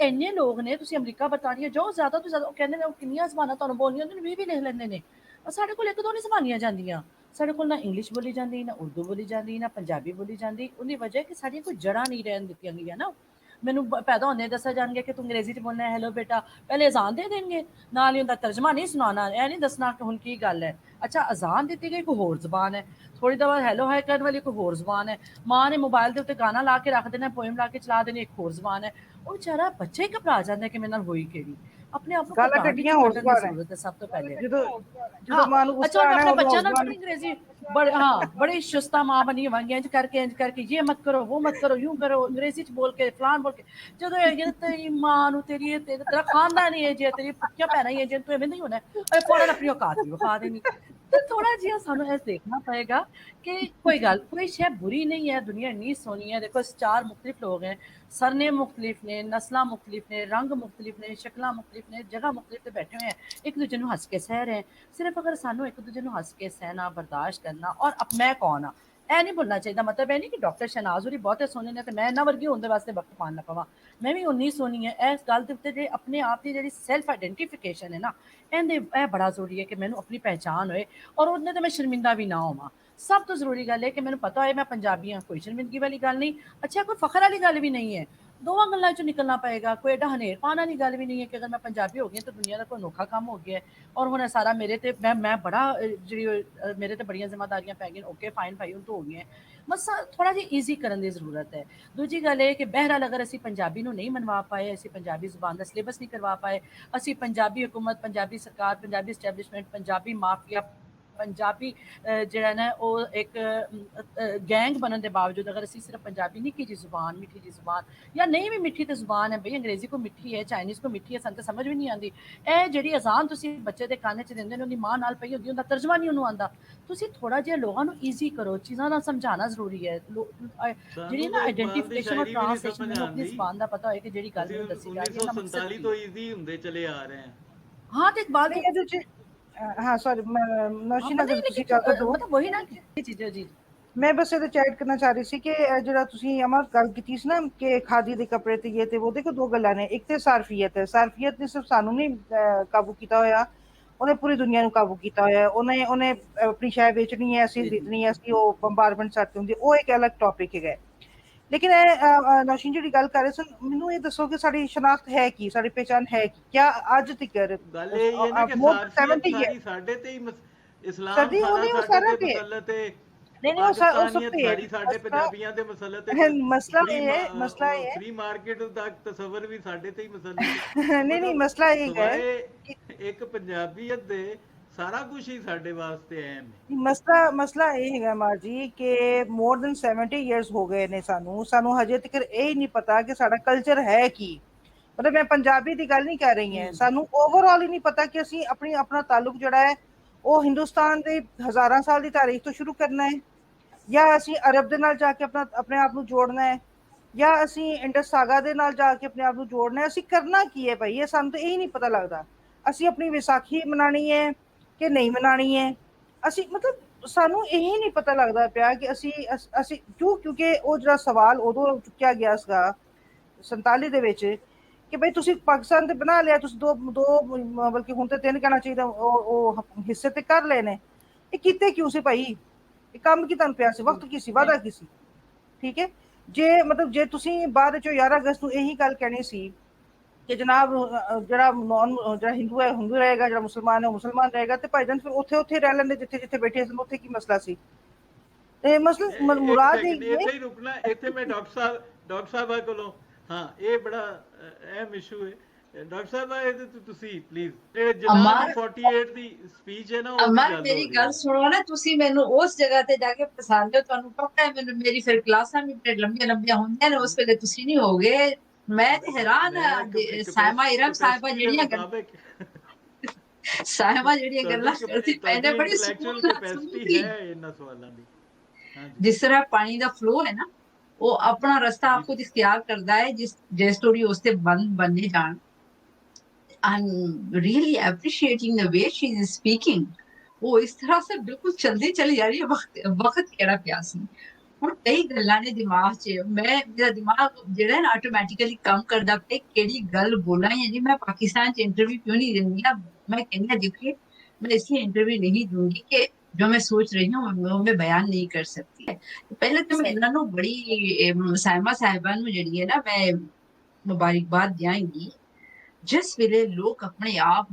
ਇੰਨੇ ਲੋਕ ਨੇ, ਤੁਸੀਂ ਅਮਰੀਕਾ ਬਰਤਾਨੀਆ ਜੋ ਜ਼ਿਆਦਾ ਤੋਂ ਜ਼ਿਆਦਾ, ਉਹ ਕਹਿੰਦੇ ਨੇ ਉਹ ਕਿੰਨੀਆਂ ਜ਼ਬਾਨਾਂ ਤੁਹਾਨੂੰ ਬੋਲਣੀਆਂ ਹੁੰਦੀਆਂ ਨੇ, 20 ਲਿਖ ਲੈਂਦੇ ਨੇ। ਸਾਡੇ ਕੋਲ 1-2 ਨਹੀਂ ਸੰਭਾਲੀਆਂ ਜਾਂਦੀਆਂ। ਸਾਡੇ ਕੋਲ ਨਾ ਇੰਗਲਿਸ਼ ਬੋਲੀ ਜਾਂਦੀ, ਨਾ ਉਰਦੂ ਬੋਲੀ ਜਾਂਦੀ, ਨਾ ਪੰਜਾਬੀ ਬੋਲੀ ਜਾਂਦੀ। ਉਹਦੀ ਵਜ੍ਹਾ ਕਿ ਸਾਡੀਆਂ ਕੋਈ ਜੜ੍ਹਾਂ ਨਹੀਂ ਰਹਿਣ ਦਿੱਤੀਆਂ ਗਈਆਂ ਨਾ। ਮੈਨੂੰ ਪੈਦਾ ਹੁੰਦੇ ਦੱਸਿਆ ਜਾਣਗੇ ਕਿ ਤੂੰ ਅੰਗਰੇਜ਼ੀ 'ਚ ਬੋਲਣਾ ਹੈ, ਹੈਲੋ ਬੇਟਾ, ਪਹਿਲੇ ਅਜ਼ਾਨ ਦੇ ਦੇਣਗੇ, ਨਾਲ ਹੀ ਉਹਦਾ ਤਰਜਮਾ ਨਹੀਂ ਸੁਣਾਉਣਾ, ਇਹ ਨਹੀਂ ਦੱਸਣਾ ਕਿ ਹੁਣ ਕੀ ਗੱਲ ਹੈ। ਅੱਛਾ, ਅਜ਼ਾਨ ਦਿੱਤੀ ਗਈ ਕੋਈ ਹੋਰ ਜ਼ਬਾਨ ਹੈ, ਥੋੜੀ ਦੇਰ ਬਾਅਦ ਹੈਲੋ ਹਾਈ ਕਰਨ ਵਾਲੀ ਕੋਈ ਹੋਰ ਜ਼ਬਾਨ ਹੈ, ਮਾਂ ਨੇ ਮੋਬਾਈਲ ਦੇ ਉੱਤੇ ਗਾਣਾ ਲਾ ਕੇ ਰੱਖ ਦੇਣਾ, ਪੋਇਮ ਲਾ ਕੇ ਚਲਾ ਦੇਣੀ, ਇੱਕ ਹੋਰ ਜ਼ਬਾਨ ਹੈ। ਉਹ ਵਿਚਾਰਾ ਬੱਚਾ ਹੀ ਘਬਰਾ ਜਾਂਦਾ ਕਿ ਮੇਰੇ ਨਾਲ ਹੋਈ ਕਿਹੜੀ। ਆਪਣੇ ਆਪ ਨੂੰ ਗਾਲਾਂ ਘਬਰਾਹਟ ਕੱਢੀਆਂ ਵਿੱਚੋਂ ਹੋਰ ਕੱਢਣ ਦੀ ਜ਼ਬਾਨ ਹੈ। ਜ਼ਰੂਰਤ ਹੈ ਸਭ ਤੋਂ ਪਹਿਲੇ। ਜਦੋਂ ਮਾਂ ਨੂੰ अच्छा, ਗੁੱਸਾ और ਆਣਾ अपने ਉਦੋਂ बच्चों ਉਸ ना ਜ਼ਬਾਨ बड़ी अंग्रेजी बड़ी शुस्ता माँ बनी होंगी, इंज करके ये मत करो, वो मत करो, यूं करो, अंग्रेजी च बोल के फलान बोल के। जो तेरी माँ नू तेरा खानदान ही है जे, तेरी पुट्ठियां भैनां ही है जे, तू एवें नहीं होना है, फौरन अपनी औकात भी विखा देनी। तो थोड़ा जिहा सानू ऐ देखना पएगा कि कोई शै बुरी नहीं है, दुनिया इन्नी सोहनी है। देखो 4 मुख्तलिफ लोग हैं, सरनेम मुख्तलिफ ने, नस्लां मुख्तलिफ ने, रंग मुख्तलिफ ने, शक्लां मुख्तलिफ ने, जगह मुख्तलिफ ते बैठे हुए हैं, एक दूजे नू हस के सह रहे हैं। सिर्फ अगर सानू एक दूजे नू हस के सहना, बर्दाश्त करना, और मैं कौन हाँ ਇਹ ਨਹੀਂ ਭੁੱਲਣਾ ਚਾਹੀਦਾ। ਮਤਲਬ ਇਹ ਨਹੀਂ ਕਿ ਡਾਕਟਰ ਸ਼ਹਨਾਜ਼ ਹੋਰੀ ਬਹੁਤੇ ਸੋਹਣੇ ਨੇ ਤੇ ਮੈਂ ਇਹਨਾਂ ਵਰਗੀ ਹੋਣ ਦੇ ਵਾਸਤੇ ਵਕਤ ਪਾਣ ਨਾ ਪਵਾਂ, ਮੈਂ ਵੀ ਉਨੀ ਸੋਹਣੀ ਹੈ। ਇਸ ਗੱਲ ਦੇ ਉੱਤੇ ਜੇ ਆਪਣੇ ਆਪ ਦੀ ਜਿਹੜੀ ਸੈਲਫ ਆਈਡੈਂਟੀਫਿਕੇਸ਼ਨ ਹੈ ਨਾ, ਇਹਦੇ ਇਹ ਬੜਾ ਜ਼ਰੂਰੀ ਹੈ ਕਿ ਮੈਨੂੰ ਆਪਣੀ ਪਹਿਚਾਣ ਹੋਏ, ਔਰ ਉਹਦੇ ਤੇ ਮੈਂ ਸ਼ਰਮਿੰਦਾ ਵੀ ਨਾ ਹੋਵਾਂ। ਸਭ ਤੋਂ ਜ਼ਰੂਰੀ ਗੱਲ ਹੈ ਕਿ ਮੈਨੂੰ ਪਤਾ ਹੋਏ ਮੈਂ ਪੰਜਾਬੀ ਹਾਂ, ਕੋਈ ਸ਼ਰਮਿੰਦਗੀ ਵਾਲੀ ਗੱਲ ਨਹੀਂ। ਅੱਛਾ, ਕੋਈ ਫਖਰ ਵਾਲੀ ਗੱਲ ਵੀ ਨਹੀਂ ਹੈ। ਦੋਵਾਂ ਗੱਲਾਂ ਚੋਂ ਨਿਕਲਣਾ ਪਏਗਾ। ਕੋਈ ਐਡਾ ਹਨੇਰ ਪਾਉਣ ਵਾਲੀ ਗੱਲ ਵੀ ਨਹੀਂ ਹੈ ਕਿ ਅਗਰ ਮੈਂ ਪੰਜਾਬੀ ਹੋ ਗਈ ਤਾਂ ਦੁਨੀਆ ਦਾ ਕੋਈ ਅਨੋਖਾ ਕੰਮ ਹੋ ਗਿਆ ਔਰ ਹੁਣ ਇਹ ਸਾਰਾ ਮੇਰੇ ਤੇ ਮੈਂ ਬੜਾ ਮੇਰੇ ਤੇ ਬੜੀਆਂ ਜ਼ਿੰਮੇਵਾਰੀਆਂ ਪੈ ਗਈਆਂ। ਓਕੇ ਫਾਈਨ ਭਾਈ, ਹੁਣ ਤਾਂ ਹੋ ਗਈਆਂ। ਬਸ ਥੋੜਾ ਜਿਹਾ ਈਜ਼ੀ ਕਰਨ ਦੀ ਜ਼ਰੂਰਤ ਹੈ। ਦੂਜੀ ਗੱਲ ਇਹ ਕਿ ਬਹਿਰਹਾਲ ਅਗਰ ਅਸੀਂ ਪੰਜਾਬੀ ਨੂੰ ਨਹੀਂ ਮਨਵਾ ਪਾਏ, ਅਸੀਂ ਪੰਜਾਬੀ ਜ਼ੁਬਾਨ ਦਾ ਸਿਲੇਬਸ ਨਹੀਂ ਕਰਵਾ ਪਾਏ, ਅਸੀਂ ਪੰਜਾਬੀ ਹਕੂਮਤ, ਪੰਜਾਬੀ ਸਰਕਾਰ, ਪੰਜਾਬੀ ਸਟੈਬਲਿਸ਼ਮੈਂਟ, ਪੰਜਾਬੀ ਮਾਫੀਆ, ਪੰਜਾਬੀ ਜਿਹੜਾ ਨਾ ਉਹ ਇੱਕ ਗੈਂਗ ਬਣਨ ਦੇ ਬਾਵਜੂਦ ਅਗਰ ਅਸੀਂ ਸਿਰਫ ਪੰਜਾਬੀ ਨਿੱਕੀ ਜਿਹੀ ਜ਼ੁਬਾਨ, ਮਿੱਠੀ ਜਿਹੀ ਜ਼ੁਬਾਨ, ਜਾਂ ਨਹੀਂ ਵੀ ਮਿੱਠੀ ਤੇ ਜ਼ੁਬਾਨ ਹੈ ਬਈ, ਅੰਗਰੇਜ਼ੀ ਕੋ ਮਿੱਠੀ ਹੈ, ਚਾਈਨੀਜ਼ ਕੋ ਮਿੱਠੀ ਹੈ, ਸਾਨੂੰ ਤਾਂ ਸਮਝ ਵੀ ਨਹੀਂ ਆਉਂਦੀ। ਇਹ ਜਿਹੜੀ ਅਜ਼ਾਨ ਤੁਸੀਂ ਬੱਚੇ ਦੇ ਕੰਨ 'ਚ ਦਿੰਦੇ ਨੇ, ਉਹਦੀ ਮਾਂ ਨਾਲ ਪਈ ਹੁੰਦੀ, ਉਹਦਾ ਤਰਜਮਾ ਨਹੀਂ ਉਹਨੂੰ ਆਉਂਦਾ। ਤੁਸੀਂ ਥੋੜਾ ਜਿਹਾ ਲੋਕਾਂ ਨੂੰ ਈਜ਼ੀ ਕਰੋ, ਚੀਜ਼ਾਂ ਨਾਲ ਸਮਝਾਉਣਾ ਜ਼ਰੂਰੀ ਹੈ। ਜਿਹੜੀ ਨਾ ਆਈਡੈਂਟੀਫਿਕੇਸ਼ਨ ਔਰ ਟ੍ਰਾਂਸਲੇਸ਼ਨ, ਮੈਨੂੰ ਆਪਣੀ ਜ਼ੁਬਾਨ ਦਾ ਪਤਾ ਹੋਏ ਕਿ ਜਿਹੜੀ ਗੱਲ ਮੈਨੂੰ ਦੱਸੀ ਜਾ ਰਹੀ ਹੈ, 1947 ਤੋਂ ਈਜ਼ੀ ਹੁੰਦੇ ਚਲੇ ਆ ਰਹੇ हैं। ਹਾਂ ਤੇ ਇਕਬਾਲ ਨਹੀਂ ਇਹਦੇ ਚ ਹਾਂ ਸੌਰੀ ਨੌਸ਼ੀਨ ਅਗਰ ਤੁਸੀਂ ਗੱਲ ਕਰ ਦਿਓ, ਮਤਲਬ ਵਹੀ ਨਾ ਚੀਜ਼ਾਂ ਜੀ। ਮੈਂ ਬਸ ਇਹਦੇ ਚ ਐਡ ਕਰਨਾ ਚਾਹ ਰਹੀ ਸੀ ਕਿ ਜਿਹੜਾ ਤੁਸੀਂ ਅਮਰ ਗੱਲ ਕੀਤੀ ਸੀ ਨਾ ਕਿ ਖਾਦੀ ਦੇ ਕੱਪੜੇ ਤੇ ਇਹ ਤੇ ਉਹ, ਦੇਖੋ ਦੋ ਗੱਲਾਂ ਨੇ। ਇੱਕ ਤੇ ਸਾਰਫੀਅਤ ਹੈ, ਸਾਰਫੀਅਤ ਨੇ ਸਿਰਫ ਸਾਨੂੰ ਨਹੀਂ ਕਾਬੂ ਕੀਤਾ ਹੋਇਆ, ਉਹਨੇ ਪੂਰੀ ਦੁਨੀਆ ਨੂੰ ਕਾਬੂ ਕੀਤਾ ਹੋਇਆ। ਉਹਨੇ ਆਪਣੀ ਸ਼ੈ ਵੇਚਣੀ ਹੈ, ਅਸੀਂ ਖਰੀਦਣੀ ਹੈ, ਅਸੀਂ ਉਹ ਬੰਬਾਰਮੈਂਟ ਸੱਟ ਹੁੰਦੀ, ਉਹ ਇੱਕ ਅਲੱਗ ਟੌਪਿਕ ਹੈਗਾ। ਲੇਕਿਨ ਨੌਸ਼ੀਨ ਜਿਹੜੀ ਗੱਲ ਕਰ ਰਹੇ ਸਨ, ਮੈਨੂੰ ਇਹ ਦੱਸੋ ਕਿ ਸਾਡੀ ਸ਼ਨਾਖਤ ਹੈ ਕੀ, ਸਾਡੀ ਪਹਿਚਾਨ ਹੈ ਕੀ? ਕਿਆ ਅੱਜ ਤੱਕ ਗੱਲ ਇਹ ਹੈ ਨਾ ਕਿ ਸਾਰਫੀਅਤ ਸਾਰੀ ਸਾਡੇ ਤੇ ਹੀ ਇਸਲਾਮ ਸਾਰਾ ਸਾਡੇ ਤੇ ਮੁਸੱਲਤ ਹੈ। नहीं वो सब पे है। ਸਾਡੇ ਪੰਜਾਬੀਆਂ ਦੇ ਮਸਲਤ है मसला ये है ਫ੍ਰੀ ਮਾਰਕੀਟ ਦਾ ਤਸਵਰ ਵੀ ਸਾਡੇ ਤੇ ਹੀ ਮਸਲਤ नहीं मसला ये है ਇੱਕ ਪੰਜਾਬੀਅਤ ਦੇ ਸਾਰਾ ਕੁਝ ਹੀ ਸਾਡੇ ਵਾਸਤੇ ਅਹਿਮ ਹੈ। ਮਸਲਾ ਇਹ ਹੈਗਾ ਮਾਰ ਜੀ ਕਿ ਮੋਰ ਦੈਨ 70 ਇਅਰਸ ਹੋ ਗਏ ਨੇ ਸਾਨੂੰ ਹਜੇ ਤੱਕ ਇਹ ਨਹੀਂ ਪਤਾ ਕਿ ਸਾਡਾ ਕਲਚਰ ਹੈ ਕੀ। ਮਤਲਬ ਮੈਂ ਪੰਜਾਬੀ ਦੀ ਗੱਲ ਨਹੀਂ ਕਰ ਰਹੀ ਹਾਂ, ਸਾਨੂੰ ਓਵਰਆਲ ਹੀ ਨਹੀਂ ਪਤਾ ਕਿ ਅਸੀਂ ਆਪਣਾ ਤਾਲੁਕ ਜਿਹੜਾ ਹੈ ਉਹ ਹਿੰਦੁਸਤਾਨ ਦੇ ਹਜ਼ਾਰਾਂ ਸਾਲ ਦੀ ਤਾਰੀਖ ਤੋਂ ਸ਼ੁਰੂ ਕਰਨਾ ਹੈ, ਜਾਂ ਅਸੀਂ ਅਰਬ ਦੇ ਨਾਲ ਜਾ ਕੇ ਆਪਣੇ ਆਪ ਨੂੰ ਜੋੜਨਾ ਹੈ, ਜਾਂ ਅਸੀਂ ਇੰਡਸ ਸਾਗਾ ਦੇ ਨਾਲ ਜਾ ਕੇ ਆਪਣੇ ਆਪ ਨੂੰ ਜੋੜਨਾ ਹੈ। ਅਸੀਂ ਕਰਨਾ ਕੀ ਹੈ ਭਾਈ, ਇਹ ਸਾਨੂੰ ਤਾਂ ਇਹ ਨਹੀਂ ਪਤਾ ਲੱਗਦਾ। ਅਸੀਂ ਆਪਣੀ ਵਿਸਾਖੀ ਮਨਾਣੀ ਹੈ ਕਿ ਨਹੀਂ ਮਨਾਣੀ ਹੈ, ਅਸੀਂ ਮਤਲਬ ਸਾਨੂੰ ਇਹ ਨਹੀਂ ਪਤਾ ਲੱਗਦਾ ਪਿਆ ਕਿ ਅਸੀਂ ਕਿਉਂਕਿ ਉਹ ਜਿਹੜਾ ਸਵਾਲ ਉਦੋਂ ਚੁੱਕਿਆ ਗਿਆ ਸੀਗਾ 47 ਦੇ ਵਿੱਚ ਕਿ ਭਾਈ ਤੁਸੀਂ ਪਾਕਿਸਤਾਨ ਤੇ ਬਣਾ ਲਿਆ, ਤੁਸੀਂ ਦੋ ਬਲਕਿ ਹੁਣ ਤੇ 3 ਕਹਿਣਾ ਚਾਹੀਦਾ, ਉਹ ਹਿੱਸੇ ਤੇ ਕਰ ਲਏ ਨੇ। ਇਹ ਕੀਤੇ ਕਿਉਂ ਸੀ ਭਾਈ? ਇਹ ਕੰਮ ਕੀ ਤੁਹਾਨੂੰ ਪਿਆ ਸੀ? ਵਕਤ ਕੀ ਸੀ? ਵਾਦਾ ਕੀ ਸੀ? ਠੀਕ ਹੈ, ਜੇ ਤੁਸੀਂ ਬਾਅਦ ਚੋਂ 11 ਅਗਸਤ ਨੂੰ ਇਹੀ ਗੱਲ ਕਹਿਣੀ ਸੀ ਕਿ ਜਨਾਬ ਜਿਹੜਾ ਹਿੰਦੂ ਹੈ ਹਿੰਦੂ ਰਹੇਗਾ, ਜਿਹੜਾ ਮੁਸਲਮਾਨ ਹੈ ਉਹ ਮੁਸਲਮਾਨ ਰਹੇਗਾ, ਤੇ ਭਾਈਜਾਨ ਫਿਰ ਉੱਥੇ ਰਹਿ ਲੈਂਦੇ ਜਿੱਥੇ ਬੈਠੇ ਸਨ, ਉੱਥੇ ਕੀ ਮਸਲਾ ਸੀ? ਤੇ ਮਸਲਾ ਮੁਰਾਦ ਇੱਥੇ ਹੀ ਰੁਕਣਾ। ਇੱਥੇ ਮੈਂ ਡਾਕਟਰ ਸਾਹਿਬ ਕੋਲੋਂ ਹਾਂ ਇਹ ਬੜਾ ਅਹਿਮ ਇਸ਼ੂ ਹੈ। ਡਾਕਟਰ ਸਾਹਿਬ ਇਹਦੇ ਤੇ ਤੁਸੀਂ ਪਲੀਜ਼ ਜਨਾਬ 48 ਦੀ ਸਪੀਚ ਹੈ ਨਾ, ਅਮਰ ਮੇਰੀ ਗੱਲ ਸੁਣੋ ਨਾ, ਤੁਸੀਂ ਮੈਨੂੰ ਉਸ ਜਗ੍ਹਾ ਤੇ ਜਾ ਕੇ ਪਸੰਦ ਹੋ, ਤੁਹਾਨੂੰ ਪਤਾ ਹੈ ਮੈਨੂੰ ਮੇਰੀ ਫਿਰ ਕਲਾਸਾਂ ਵੀ ਬੜੇ ਲੰਬੀਆਂ ਹੁੰਦੀਆਂ ਨੇ, ਉਸ ਵੇਲੇ ਤੁਸੀਂ ਨਹੀਂ ਹੋਗੇ। ਮੈਂ ਤੇ ਹੈਰਾਨ ਸਾਇਮਾ ਇਰਮ ਸਾਹਿਬਾ ਜਿਹੜੀਆਂ ਗੱਲਾਂ ਕਰਦੀ ਪੈਨੇ ਬੜੀ ਸਕੂਨ ਕੈਪੈਸਿਟੀ ਹੈ ਇਹਨਾਂ ਸਵਾਲਾਂ ਦੀ। ਜਿਸ ਤਰ੍ਹਾਂ ਪਾਣੀ ਦਾ ਫਲੋ ਹੈ ਨਾ, ਉਹ ਆਪਣਾ ਰਸਤਾ ਆਪ ਖੁਦ ਇਖਤਿਆਰ ਕਰਦਾ ਹੈ। ਜੇ ਸਟੋਰੀ ਉਸ ਤੇ ਬਣਨੇ ਜਾਣ, I'm really appreciating the way she is speaking. वो इस तरह से बिल्कुल चलती चली जा रही है। वक्त केड़ा पिया सी ਹੁਣ ਕਈ ਗੱਲਾਂ ਨੇ ਦਿਮਾਗ 'ਚ, ਮੇਰਾ ਦਿਮਾਗ ਜਿਹੜਾ ਨਾ ਆਟੋਮੈਟਿਕਲੀ ਕੰਮ ਕਰਦਾ ਪਿਆ ਕਿਹੜੀ ਗੱਲ ਬੋਲਾਂ ਜਾਂ ਨਹੀਂ। ਮੈਂ ਪਾਕਿस्तान 'ਚ ਇੰਟਰਵਿਊ क्यों नहीं देंगी? मैं कहना देखिए, मैं इसलिए इंटरव्यू नहीं दूंगी कि जो मैं सोच रही हूँ वो मैं बयान नहीं कर सकती है। पहले तो मैं इन्हों बड़ी साइमा साहिबा नूं जिहड़ी है ना मैं मुबारकबाद देंगी जिस वेले लोग अपने आप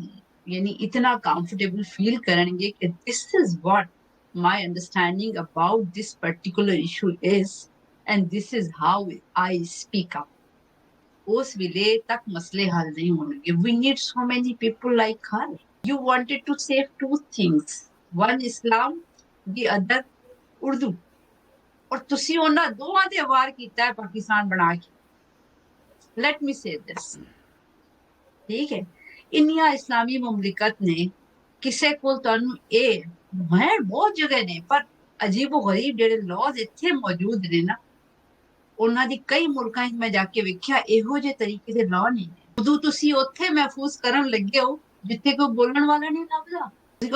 यानी इतना कंफर्टेबल फील करेंगे कि this is what my understanding about this particular issue is and this is how I speak up. Us vile tak masle hal nahi honge. We need so many people like her. You wanted to say 2 things, one Islam, the other Urdu, aur tusi ਉਹਨਾਂ ਦੋਵਾਂ ਤੇ ਵਾਰ ਕੀਤਾ ਹੈ ਪਾਕਿਸਤਾਨ ਬਣਾ ਕੇ। Let me say this, ठीक है, ਇੰਨੀਆਂ ਇਸਲਾਮੀ ਮੁਮਲਿਕਤ ਨੇ, ਕਿਸੇ ਕੋਲ ਤੁਹਾਨੂੰ ਇਹ ਹੈ ਬਹੁਤ ਜਗ੍ਹਾ ਨੇ, ਪਰ ਅਜੀਬੋ ਗਰੀਬ ਜਿਹੜੇ ਲਾਜ਼ ਇੱਥੇ ਮੌਜੂਦ ਨੇ ਨਾ, ਉਹਨਾਂ ਦੀ ਕਈ ਮੁਲਕਾਂ 'ਚ ਮੈਂ ਜਾ ਕੇ ਵੇਖਿਆ ਇਹੋ ਜਿਹੇ ਤਰੀਕੇ ਦੇ ਲਾਅ ਨਹੀਂ ਨੇ। ਉਦੋਂ ਤੁਸੀਂ ਉੱਥੇ ਮਹਿਫੂਜ਼ ਕਰਨ ਲੱਗੇ ਹੋ ਜਿੱਥੇ ਕੋਈ ਬੋਲਣ ਵਾਲਾ ਨਹੀਂ ਲੱਭਦਾ।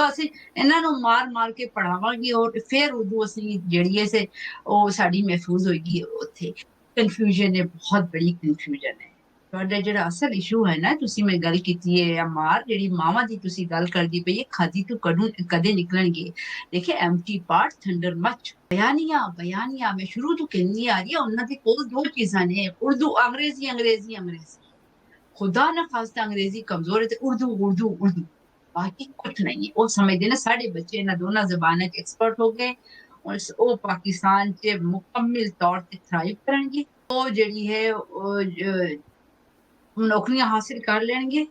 ਅਸੀਂ ਇਹਨਾਂ ਨੂੰ ਮਾਰ ਕੇ ਪੜਾਵਾਂਗੇ ਔਰ ਫਿਰ ਉਦੋਂ ਅਸੀਂ ਜਿਹੜੀ ਐ ਉਹ ਸਾਡੀ ਮਹਿਫੂਜ਼ ਹੋਏਗੀ। ਉੱਥੇ ਕਨਫਿਊਜ਼ਨ ਹੈ, ਬਹੁਤ ਬੜੀ ਕਨਫਿਊਜ਼ਨ ਹੈ। ਤੁਹਾਡਾ ਜਿਹੜਾ ਅਸਲ ਇਸ਼ੂ ਹੈ ਨਾ, ਤੁਸੀਂ ਮੈਂ ਗੱਲ ਕੀਤੀ ਹੈ ਆ ਮਾਰ ਜਿਹੜੀ ਮਾਵਾਂ ਦੀ ਤੁਸੀਂ ਗੱਲ ਕਰਦੀ ਪਈ ਹੈ, ਖਾਦੀ ਤੋਂ ਕਦੇ ਨਿਕਲਣਗੇ। ਦੇਖੇ ਐਮਟੀ ਪਾਰਟ ਥੰਡਰ ਮਚ ਬਿਆਨੀਆਂ ਮੈਂ ਸ਼ੁਰੂ ਤੋਂ ਕਹਿੰਦੀ ਆ ਰਹੀ ਹਾਂ, ਉਹਨਾਂ ਦੇ ਕੋਲ ਦੋ ਚੀਜ਼ਾਂ ਨੇ, ਉਰਦੂ ਅੰਗਰੇਜ਼ੀ। ਖੁਦਾ ਨਾ ਖਾਸਤਾ ਅੰਗਰੇਜ਼ੀ ਕਮਜ਼ੋਰ ਹੈ ਤੇ ਉਰਦੂ ਬਾਕੀ ਕੁਝ ਨਹੀਂ ਹੈ। ਉਹ ਸਮਝਦੇ ਨੇ ਸਾਡੇ ਬੱਚੇ ਇਹਨਾਂ ਦੋਨਾਂ ਜ਼ਬਾਨਾਂ 'ਚ ਐਕਸਪਰਟ ਹੋ ਗਏ, ਉਹ ਪਾਕਿਸਤਾਨ 'ਚ ਮੁਕੰਮਲ ਤੌਰ ਤੇ ਥਰਾਈਵ ਕਰਨਗੇ। ਉਹ ਜਿਹੜੀ ਹੈ ਨੌਕਰੀਆਂ ਹਾਸਿਲ ਕਰ ਲੈਣਗੇ,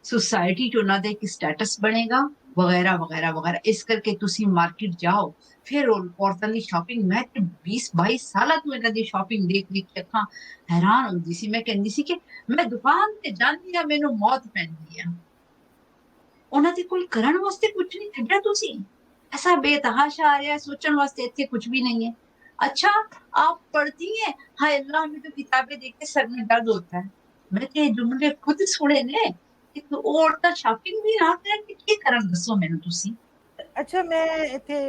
ਸੁਸਾਇਟੀ 'ਚ ਉਹਨਾਂ ਦਾ ਇੱਕ ਸਟੇਟਸ ਬਣੇਗਾ ਵਗੈਰਾ। ਇਸ ਕਰਕੇ ਤੁਸੀਂ ਮਾਰਕੀਟ ਜਾਓ, ਫਿਰ ਔਰਤਾਂ ਦੀ ਸ਼ਾਪਿੰਗ, ਮੈਂ 20-22 ਸਾਲਾਂ ਤੋਂ ਇਹਨਾਂ ਦੀ ਸ਼ਾਪਿੰਗ ਦੇਖ ਕੇ ਅੱਖਾਂ ਹੈਰਾਨ ਹੁੰਦੀ ਸੀ। ਮੈਂ ਕਹਿੰਦੀ ਸੀ ਕਿ ਮੈਂ ਦੁਕਾਨ ਤੇ ਜਾਂਦੀ ਆ, ਮੈਨੂੰ ਮੌਤ ਪੈਂਦੀ ਆ। ਉਹਨਾਂ ਦੇ ਕੋਲ ਕਰਨ ਵਾਸਤੇ ਕੁਝ ਨਹੀਂ ਛੱਡਿਆ ਤੁਸੀਂ। ऐसा बेतहाशा आ रहा है, सोचने वास्ते इतने कुछ भी नहीं है। अच्छा आप पढ़ती हैं, हाय अल्लाह हमें तो किताबें देख के सर में दर्द होता है। मैं ये जुमले खुद सुने ने कि औरतां शॉपिंग भी ना करन ते की करन, दसो मैनू तुसी। अच्छा मैं इत्थे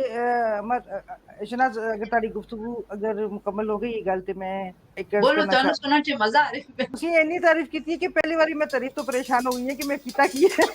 शनाज अगर तारी गुफ्तगू अगर मुकम्मल हो गई ये गल ते मैं एक अर्ज बोलो, करना तुहानू सुनन च मजा आ रहा है। ਤੁਸੀਂ ਇੰਨੀ ਤਾਰੀਫ ਕੀਤੀ ਹੈ ਕਿ ਪਹਿਲੀ ਵਾਰੀ ਮੈਂ ਤਾਰੀਫ ਤੋਂ ਪਰੇਸ਼ਾਨ ਹੋ ਗਈ ਹਾਂ ਕਿ ਮੈਂ ਕੀਤਾ ਕੀ ਹੈ।